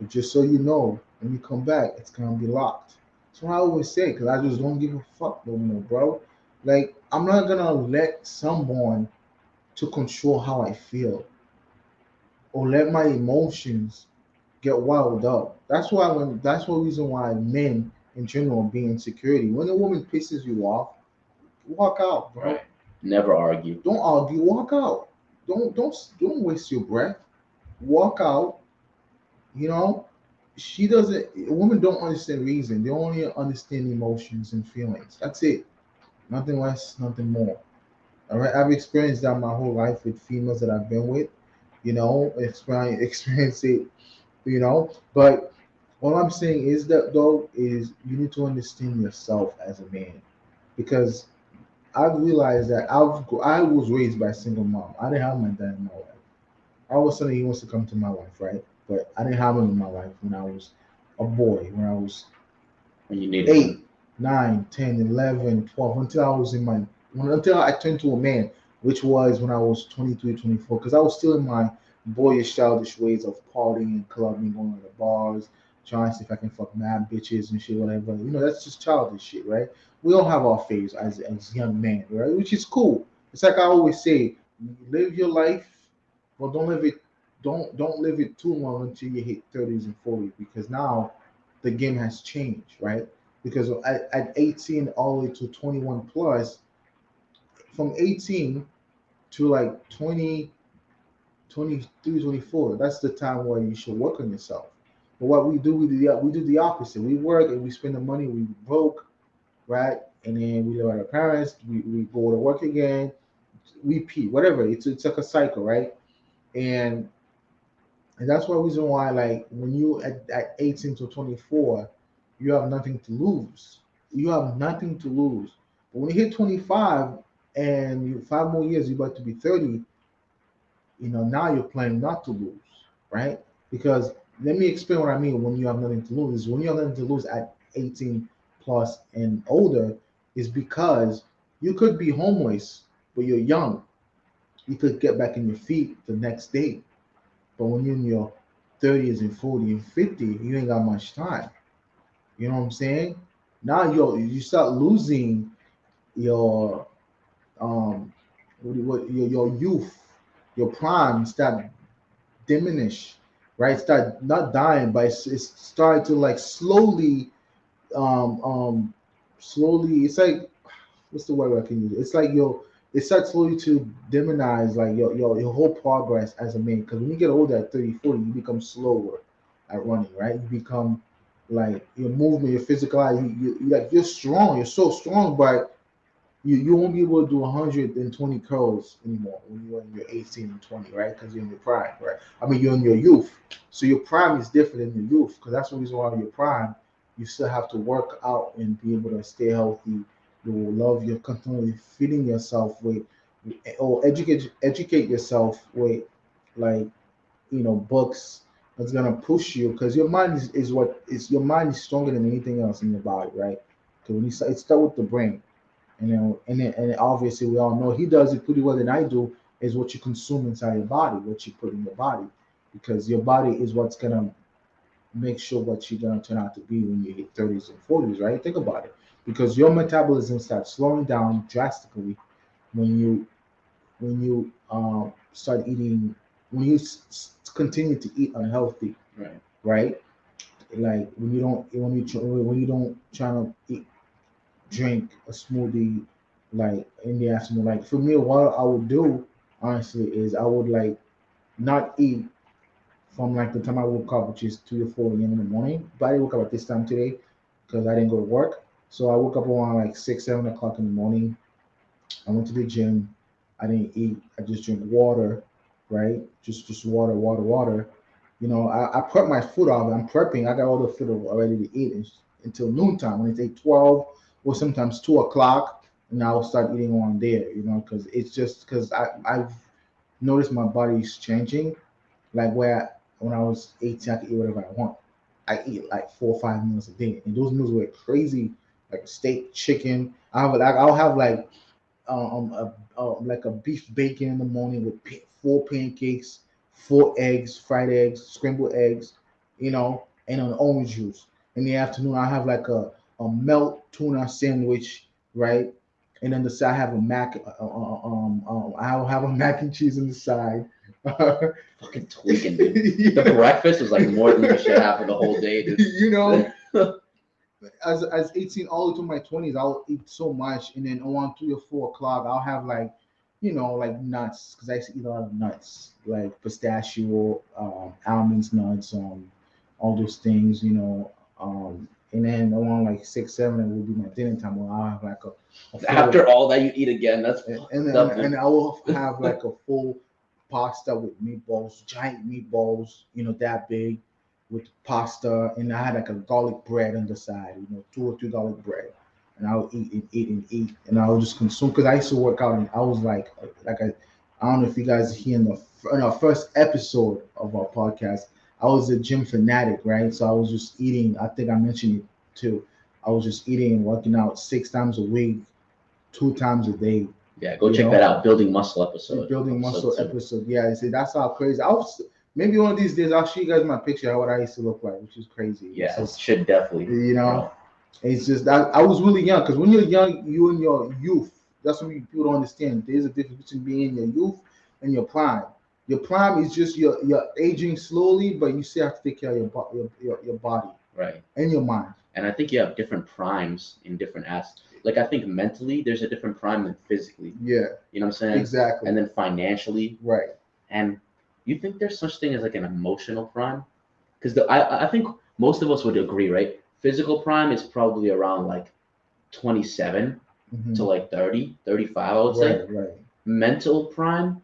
But just so you know, when you come back, it's gonna be locked. So I always say, because I just don't give a fuck no more, bro. Like I'm not gonna let someone to control how I feel or let my emotions get wild up. That's one reason why men in general being insecurity. When a woman pisses you off, walk out, bro. Right. Never argue. Don't argue, walk out. Don't waste your breath. Walk out, you know. She doesn't women don't understand reason. They only understand emotions and feelings. That's it. Nothing less, nothing more. All right. I've experienced that my whole life with females that I've been with, experience it, But all I'm saying is that though is you need to understand yourself as a man because I've realized that I was raised by a single mom. I didn't have my dad in my life. All of a sudden he wants to come to my life, right? But I didn't have him in my life when I was a boy, when I was When you needed eight, one. 9, 10, 11, 12, until I turned to a man, which was when I was 23, 24, because I was still in my boyish, childish ways of partying and clubbing, going to the bars, trying to see if I can fuck mad bitches and shit, whatever. That's just childish shit, right? we all have our phase as young men, right? Which is cool. It's like I always say, live your life, but don't live it too long until you hit 30s and 40s, because now the game has changed, right? Because at 18 all the way to 21 plus, from 18 to like 20, 23, 24, that's the time where you should work on yourself. But what we do the opposite. We work and we spend the money, we broke, right? And then we live with our parents, we go to work again, repeat, whatever. It's like a cycle, right? And and that's one reason why, like, when you at 18 to 24, you have nothing to lose. You have nothing to lose. But when you hit 25 and you 5 more years, you're about to be 30, now you're playing not to lose, right? Because let me explain what I mean when you have nothing to lose. When you have nothing to lose at 18 plus and older, is because you could be homeless, but you're young. You could get back in your feet the next day. But when you're in your 30s and 40 and 50, you ain't got much time. You know what I'm saying? Now you start losing your your youth, your prime start diminish, right? Start not dying, but it's starting to like um um slowly. It's like, what's the word I can use? It's like it starts slowly to demonize like your whole progress as a man. Because when you get older at 30, 40, you become slower at running, right? You become like your movement, your physical, like you're strong, you're so strong, but you won't be able to do 120 curls anymore when you're in your 18 and 20, right? Because you're in your prime, right? I mean, you're in your youth. So your prime is different than your youth, because that's the reason why in your prime, you still have to work out and be able to stay healthy. You will love your continually feeding yourself with, or educate yourself with, like, books that's gonna push you, because your mind is what is your mind is stronger than anything else in your body, right? Because when you start, it start with the brain. And then obviously we all know he does it pretty well than I do. Is what you consume inside your body, what you put in your body, because your body is what's gonna make sure what you're gonna turn out to be when you hit 30s and 40s, right? Think about it, because your metabolism starts slowing down drastically when you start eating, when you continue to eat unhealthy, Right. right? Like when you don't try to eat, drink a smoothie like in the afternoon. Like for me, what I would do honestly is I would like not eat from like the time I woke up, which is 2 to 4 a.m. in the morning. But I didn't wake up at this time today because I didn't go to work. So I woke up around like 6, 7 o'clock in the morning. I went to the gym. I didn't eat. I just drink water, right? Just water, water, water. I prep my food out. I'm prepping. I got all the food already to eat until noontime. When it's 8:12 or sometimes 2 o'clock, and I'll start eating on there. Because it's just because I've noticed my body's changing. Like where when I was 18, I could eat whatever I want. I eat like 4 or 5 meals a day, and those meals were crazy, like steak, chicken. I'll have like a beef bacon in the morning with 4 pancakes, 4 eggs, fried eggs, scrambled eggs, and an orange juice. In the afternoon, I have like a melt tuna sandwich, right? And then the side I have a I'll have a mac and cheese on the side. Fucking tweaking, dude. The breakfast was like more than you should have for the whole day, dude. As 18 all the way to my 20s, I'll eat so much, and then around 3 or 4 o'clock, I'll have like, like nuts, because I used to eat a lot of nuts, like pistachio, almonds, nuts, all those things, and then around like 6, 7, it will be my dinner time where I'll have like a full, After all that, you eat again. That's and I will have like a full pasta with meatballs, giant meatballs, that big, with pasta, and I had like a garlic bread on the side, 2 or 3 garlic bread, and I would eat and eat and eat, and I would just consume, because I used to work out, and I was I don't know if you guys hear in our first episode of our podcast, I was a gym fanatic, right? So I was just eating. I think I mentioned it too. I was just eating and working out 6 times a week, 2 times a day. Yeah, go check that out. Building muscle episode. Building muscle episode. Yeah, see, that's how crazy. Maybe one of these days I'll show you guys my picture of what I used to look like, which is crazy. Yeah, So, it should definitely. It's just that I was really young, because when you're young, you in your youth. That's what people don't understand. There's a difference between being in your youth and your prime. Your prime is just you're aging slowly, but you still have to take care of your body Right. and your mind. And I think you have different primes in different aspects. Like I think mentally, there's a different prime than physically. Yeah, You know what I'm saying? exactly. And then financially, Right. and you think there's such thing as like an emotional prime? Because I think most of us would agree, right? Physical prime is probably around like 27 to Hmm. like 30, 35, I would say. Right. Right. Mental prime,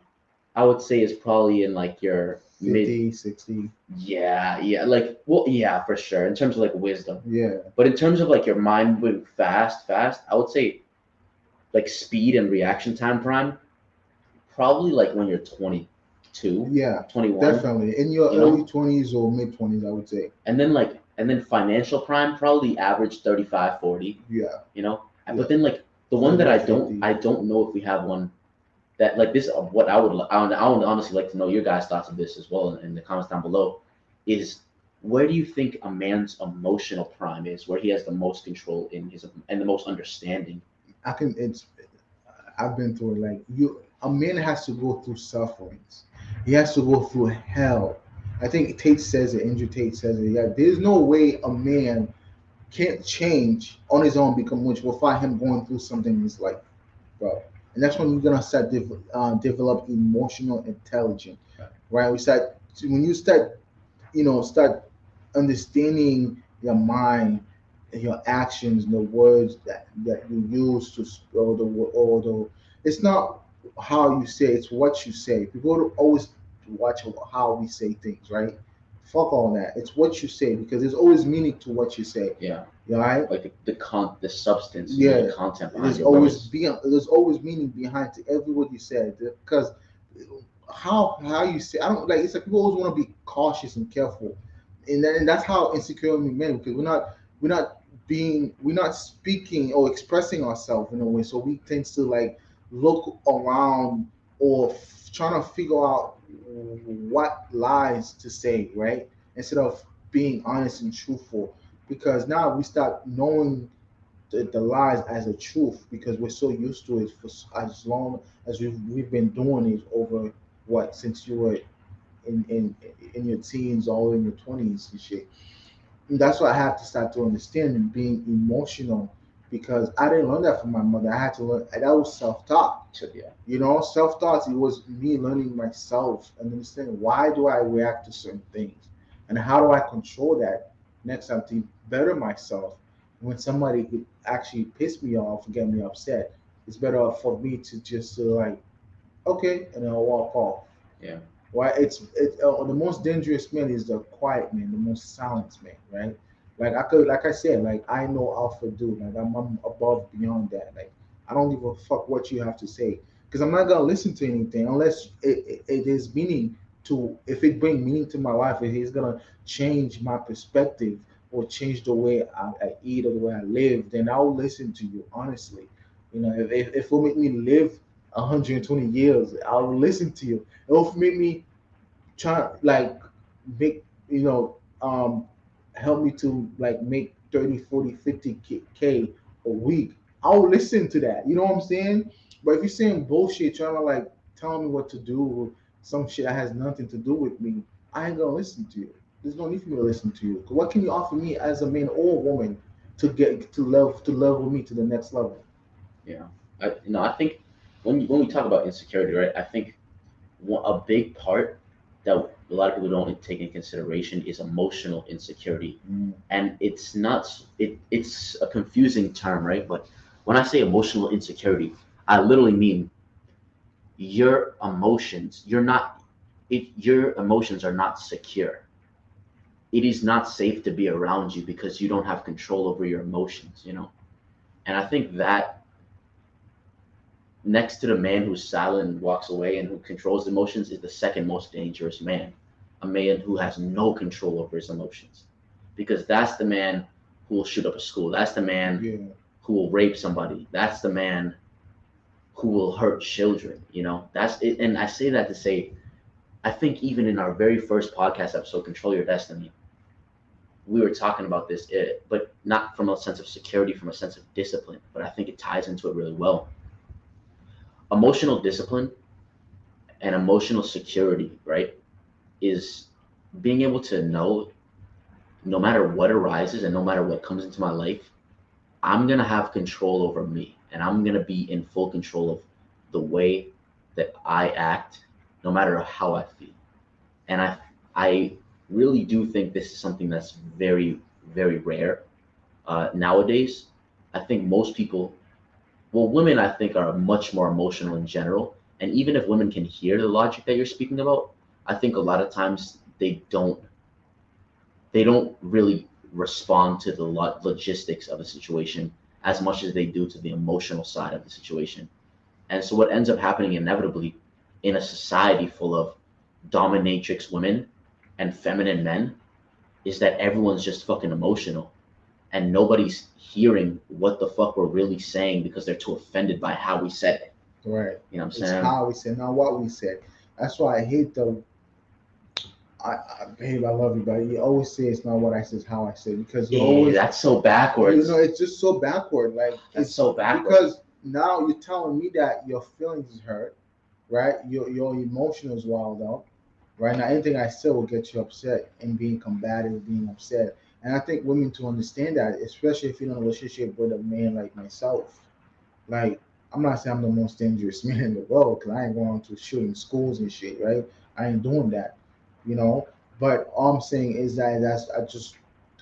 I would say, is probably in like your mid. 50, 60. Yeah, yeah, like, well, yeah, for sure, in terms of like wisdom. Yeah. But in terms of like your mind moving fast, I would say like speed and reaction time prime, probably like when you're 22, Yeah. 21, Definitely in your you early know? 20s or mid 20s, I would say. And then financial prime, probably average 35, 40, Yeah. you know? Yeah. But then like the one that 40 to 50. I don't know if we have one that like this, what I would honestly like to know your guys' thoughts on this as well in the comments down below, is where do you think a man's emotional prime is, where he has the most control in his and the most understanding? I can. It's. I've been through it. Like you, a man has to go through sufferings. He has to go through hell. I think Tate says it. Andrew Tate says it. Yeah. There's no way a man can't change on his own, become rich without him going through something in his life, bro. And that's when you're gonna start develop emotional intelligence, Right. right? We start when you start, start understanding your mind and your actions, the words that you use to spell or the it's not how you say, it's what you say. People always watch how we say things, right? Fuck all that. It's what you say, because there's always meaning to what you say. Yeah. Right? Like the substance, the Yeah. content behind There's your always words. be there's always meaning behind to every word you said, because how you say, I don't like, it's like people always want to be cautious and careful, and that's how insecure we men, because we're not speaking or expressing ourselves in a way, so we tend to like look around or trying to figure out what lies to say, right, instead of being honest and truthful, because now we start knowing the lies as a truth, because we're so used to it for as long as we've been doing it over what, since you were in in in your teens or in your 20s and shit. And that's what I have to start to understand, and being emotional, because I didn't learn that from my mother. I had to learn, and that was self-taught. So yeah. Self-taught. It was me learning myself and understanding why do I react to certain things, and how do I control that next time to better myself. When somebody could actually piss me off and get me upset, it's better for me to just like, okay, and then I'll walk off. Yeah. Right? The most dangerous man is the quiet man, the most silent man, right? Like I said, like I know Alpha dude, like I'm above beyond that. Like I don't give a fuck what you have to say, because I'm not gonna listen to anything unless it is meaning to. If it bring meaning to my life, if it's gonna change my perspective or change the way I eat or the way I live, then I'll listen to you honestly. If it will make me live 120 years, I'll listen to you. It will make me try like make help me to like make 30, 40, 50 k a week. I'll listen to that. You know what I'm saying? But if you're saying bullshit, trying to like tell me what to do, or some shit that has nothing to do with me, I ain't gonna listen to you. There's no need for me to listen to you. 'Cause what can you offer me as a man or a woman to get to level me to the next level? Yeah. I think when we talk about insecurity, right? I think a big part that a lot of people don't take in consideration is emotional insecurity, Mm. and it's a confusing term, right? But when I say emotional insecurity, I literally mean your emotions. Your emotions are not secure. It is not safe to be around you because you don't have control over your emotions. And I think that next to the man who's silent and walks away and who controls emotions is the second most dangerous man. A man who has no control over his emotions. Because that's the man who will shoot up a school. That's the man Yeah. who will rape somebody. That's the man who will hurt children. That's it. And I say that to say, I think even in our very first podcast episode, Control Your Destiny, we were talking about this, but not from a sense of security, from a sense of discipline. But I think it ties into it really well. Emotional discipline and emotional security, right, is being able to know no matter what arises and no matter what comes into my life, I'm going to have control over me and I'm going to be in full control of the way that I act, no matter how I feel. And I really do think this is something that's very, very rare nowadays. I think most people, well, women, I think, are much more emotional in general. And even if women can hear the logic that you're speaking about, I think a lot of times they don't really respond to the logistics of a situation as much as they do to the emotional side of the situation. And so what ends up happening inevitably in a society full of dominatrix women and feminine men is that everyone's just fucking emotional and nobody's hearing what the fuck we're really saying because they're too offended by how we said it. Right. You know what I'm It's saying? how we said, not what we said. That's why I hate the. Babe, I love you, but you always say it's not what I said, it's how I said. Because you Yeah, always, that's so you backwards. know, it's just so backward. Like That's it's so backwards. because now you're telling me that your feelings is hurt, right? Your emotion is wild out, right? Now anything I say will get you upset and being combative, being upset. And I think women to understand that, especially if you're in a relationship with a man like myself, like I'm not saying I'm the most dangerous man in the world because I ain't going to shooting schools and shit, right? I ain't doing that, you know. But all I'm saying is that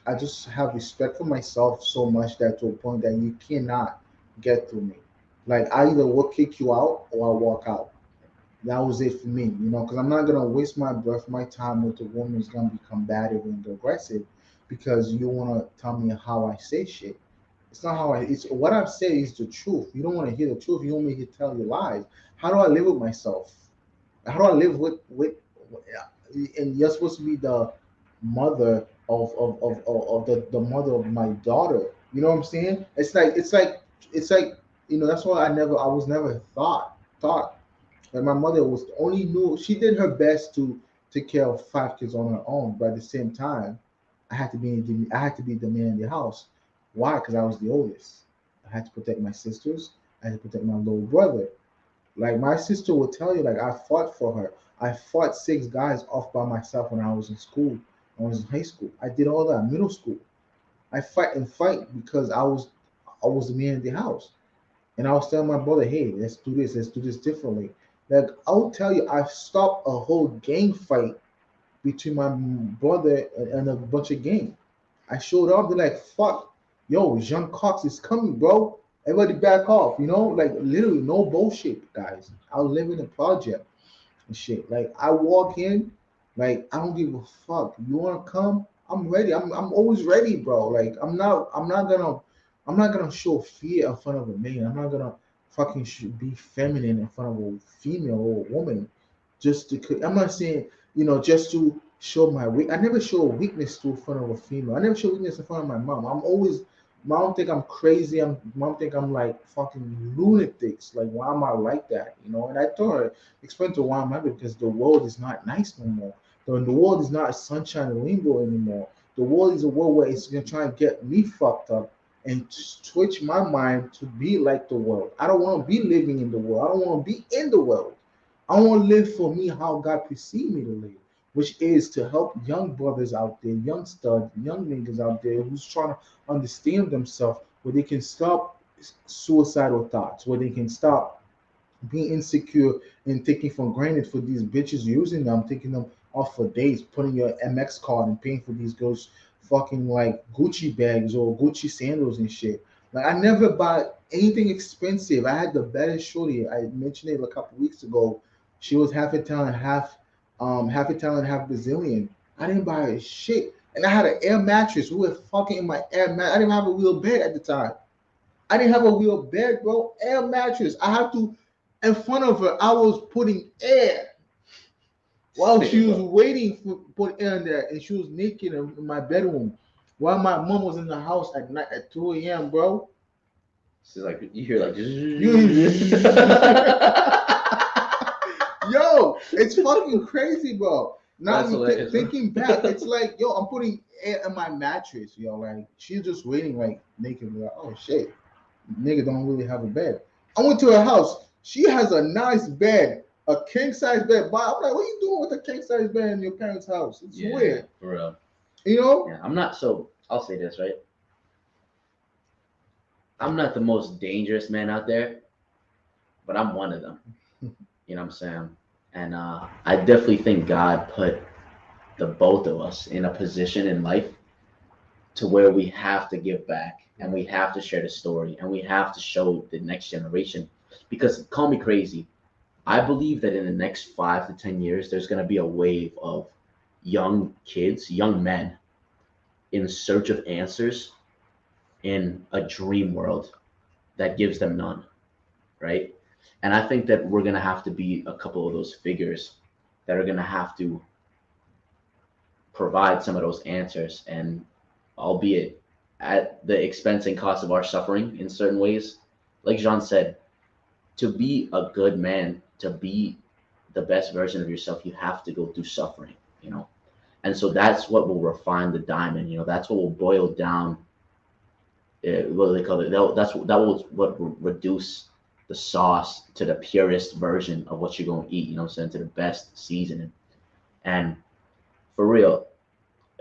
I just have respect for myself so much that to a point that you cannot get through me. Like I either will kick you out or I walk out. That was it for me, you know, because I'm not gonna waste my breath, my time with a woman who's gonna be combative and aggressive because you wanna tell me how I say shit. It's not how I. It's what I say is the truth. You don't want to hear the truth. You want me to tell you lies. How do I live with myself? How do I live and you're supposed to be the mother of the mother of my daughter. You know what I'm saying? It's like that's why I was never thought like my mother was only knew she did her best to take care of 5 kids on her own, but at the same time, I had to be the man in the house. Why? Because I was the oldest. I had to protect my sisters. I had to protect my little brother. Like my sister will tell you, like I fought for her. I fought 6 guys off by myself when I was in school. I was in high school. I did all that middle school. I fight because I was the man in the house. And I was telling my brother, hey, let's do this differently. Like I'll tell you, I've stopped a whole gang fight between my brother and a bunch of gang. I showed up, they're like, fuck, yo, Jean Cox is coming, bro. Everybody back off, like literally no bullshit, guys. I live in a project and shit. Like I walk in, like I don't give a fuck. You wanna come? I'm ready. I'm always ready, bro. Like I'm not gonna show fear in front of a man. I'm not gonna fucking be feminine in front of a female or a woman. I'm not saying just to show my weak. I never show a weakness to in front of a female. I never show weakness in front of my mom. I'm always Mom think I'm crazy. Mom think I'm like fucking lunatics. Like why am I like that? And I told her explain to why I'm happy because the world is not nice no more. The world is not sunshine and rainbow anymore. The world is a world where it's gonna try and get me fucked up and switch my mind to be like the world. I don't want to be living in the world. I don't want to be in the world. I want to live for me how God perceived me to live, which is to help young brothers out there, young studs, young niggas out there who's trying to understand themselves, where they can stop suicidal thoughts, where they can stop being insecure and taking for granted for these bitches using them, taking them off for dates, putting your MX card and paying for these girls fucking like Gucci bags or Gucci sandals and shit. Like I never bought anything expensive. I had the better shorty. I mentioned it a couple weeks ago. She was half Italian, half Brazilian. I didn't buy her shit. And I had an air mattress. We were fucking in my air mat. I didn't have a real bed at the time. I didn't have a real bed, bro. Air mattress. I had to, in front of her, I was putting air while she was waiting for put air in there, and she was naked in my bedroom while my mom was in the house at night at 2 a.m., bro. So like you hear like Yo, it's fucking crazy, bro. Now That's me hilarious. thinking back, it's like, yo, I'm putting air in my mattress, yo. Like she's just waiting, like naked. Like, oh shit, nigga don't really have a bed. I went to her house. She has a nice bed, a king size bed. But I'm like, what are you doing with a king size bed in your parents' house? It's Yeah, weird, for real. you know. Yeah, I'm not so. I'll say this, right? I'm not the most dangerous man out there, but I'm one of them. You know what I'm saying? And I definitely think God put the both of us in a position in life to where we have to give back and we have to share the story and we have to show the next generation. Because call me crazy, I believe that in the next 5 to 10 years, there's going to be a wave of young kids, young men in search of answers in a dream world that gives them none, right? And I think that we're going to have to be a couple of those figures that are going to have to provide some of those answers, and albeit at the expense and cost of our suffering in certain ways. Like Jean said, to be a good man, to be the best version of yourself, you have to go through suffering, you know. And so that's what will refine the diamond, you know. That's what will boil down. What do they call it? That will what will reduce the sauce to the purest version of what you're going to eat. You know what I'm saying? To the best seasoning. And for real,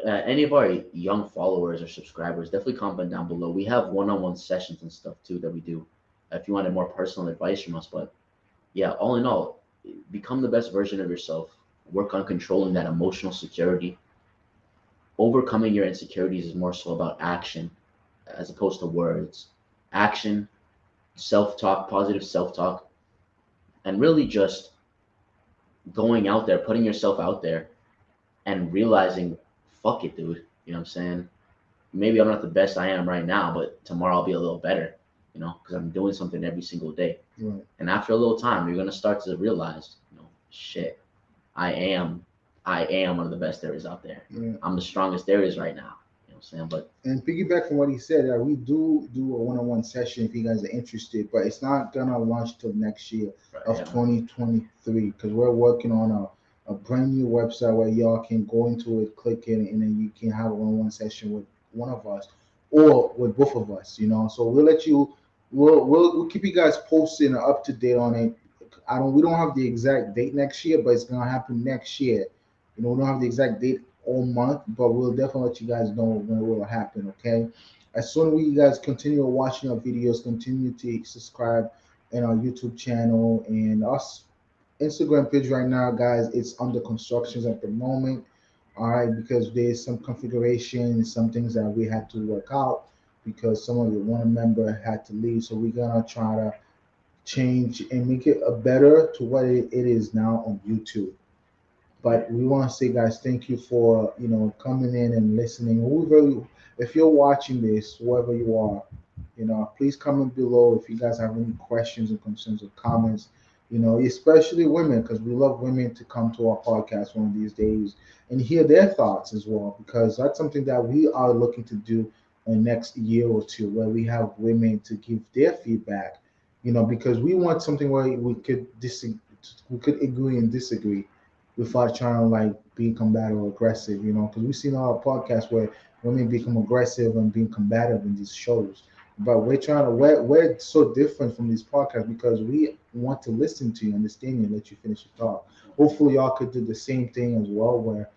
any of our young followers or subscribers, definitely comment down below. We have one-on-one sessions and stuff too that we do. If you wanted more personal advice from us, but yeah, all in all, become the best version of yourself. Work on controlling that emotional security. Overcoming your insecurities is more so about action as opposed to words. Action, self-talk, positive self-talk, and really just going out there, putting yourself out there, and realizing, fuck it, dude. You know what I'm saying? Maybe I'm not the best I am right now, but tomorrow I'll be a little better, you know, because I'm doing something every single day. Right. And after a little time, you're gonna start to realize, you know, shit, I am, I am one of the best there is out there. Yeah. I'm the strongest there is right now. You know what I'm saying? But And piggyback from what he said, we do a one-on-one session if you guys are interested, but it's not gonna launch till next year of yeah, 2023 because we're working on a brand new website where y'all can go into it, click it, and then you can have a one-on-one session with one of us or with both of us. You know, so we'll let you. We'll keep you guys posted and up to date on it. We don't have the exact date next year, but it's gonna happen next year. You know, we don't have the exact date all month, but we'll definitely let you guys know when it will happen. Okay. As soon as you guys continue watching our videos, continue to subscribe in our YouTube channel and us Instagram page right now, guys. It's under constructions at the moment. All right, because there's some configuration, some things that we had to work out because some of the one member had to leave. So we're gonna try to change and make it a better to what it is now on YouTube. But we want to say, guys, thank you for coming in and listening. Whoever, if you're watching this, whoever you are, please comment below if you guys have any questions and concerns or comments. Especially women, because we love women to come to our podcast one of these days and hear their thoughts as well, because that's something that we are looking to do in the next year or two, where we have women to give their feedback. Because we want something where we could agree and disagree without trying to like be combative or aggressive, because we've seen a lot of podcasts where women become aggressive and being combative in these shows. But we're so different from these podcasts because we want to listen to you, understand you, and let you finish your talk. Hopefully y'all could do the same thing as well, where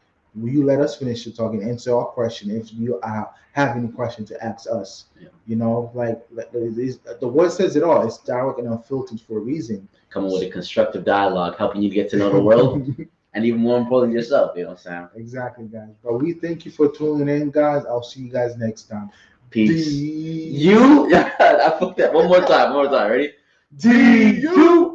you let us finish your talk and answer our question if you have any question to ask us. yeah. The word says it all. It's direct and unfiltered for a reason. Coming with a constructive dialogue, helping you get to know the world, and even more important, yourself. You know what I'm saying? Exactly, guys. But we thank you for tuning in, guys. I'll see you guys next time. Peace. You? I fucked that. One more time. Ready? DU.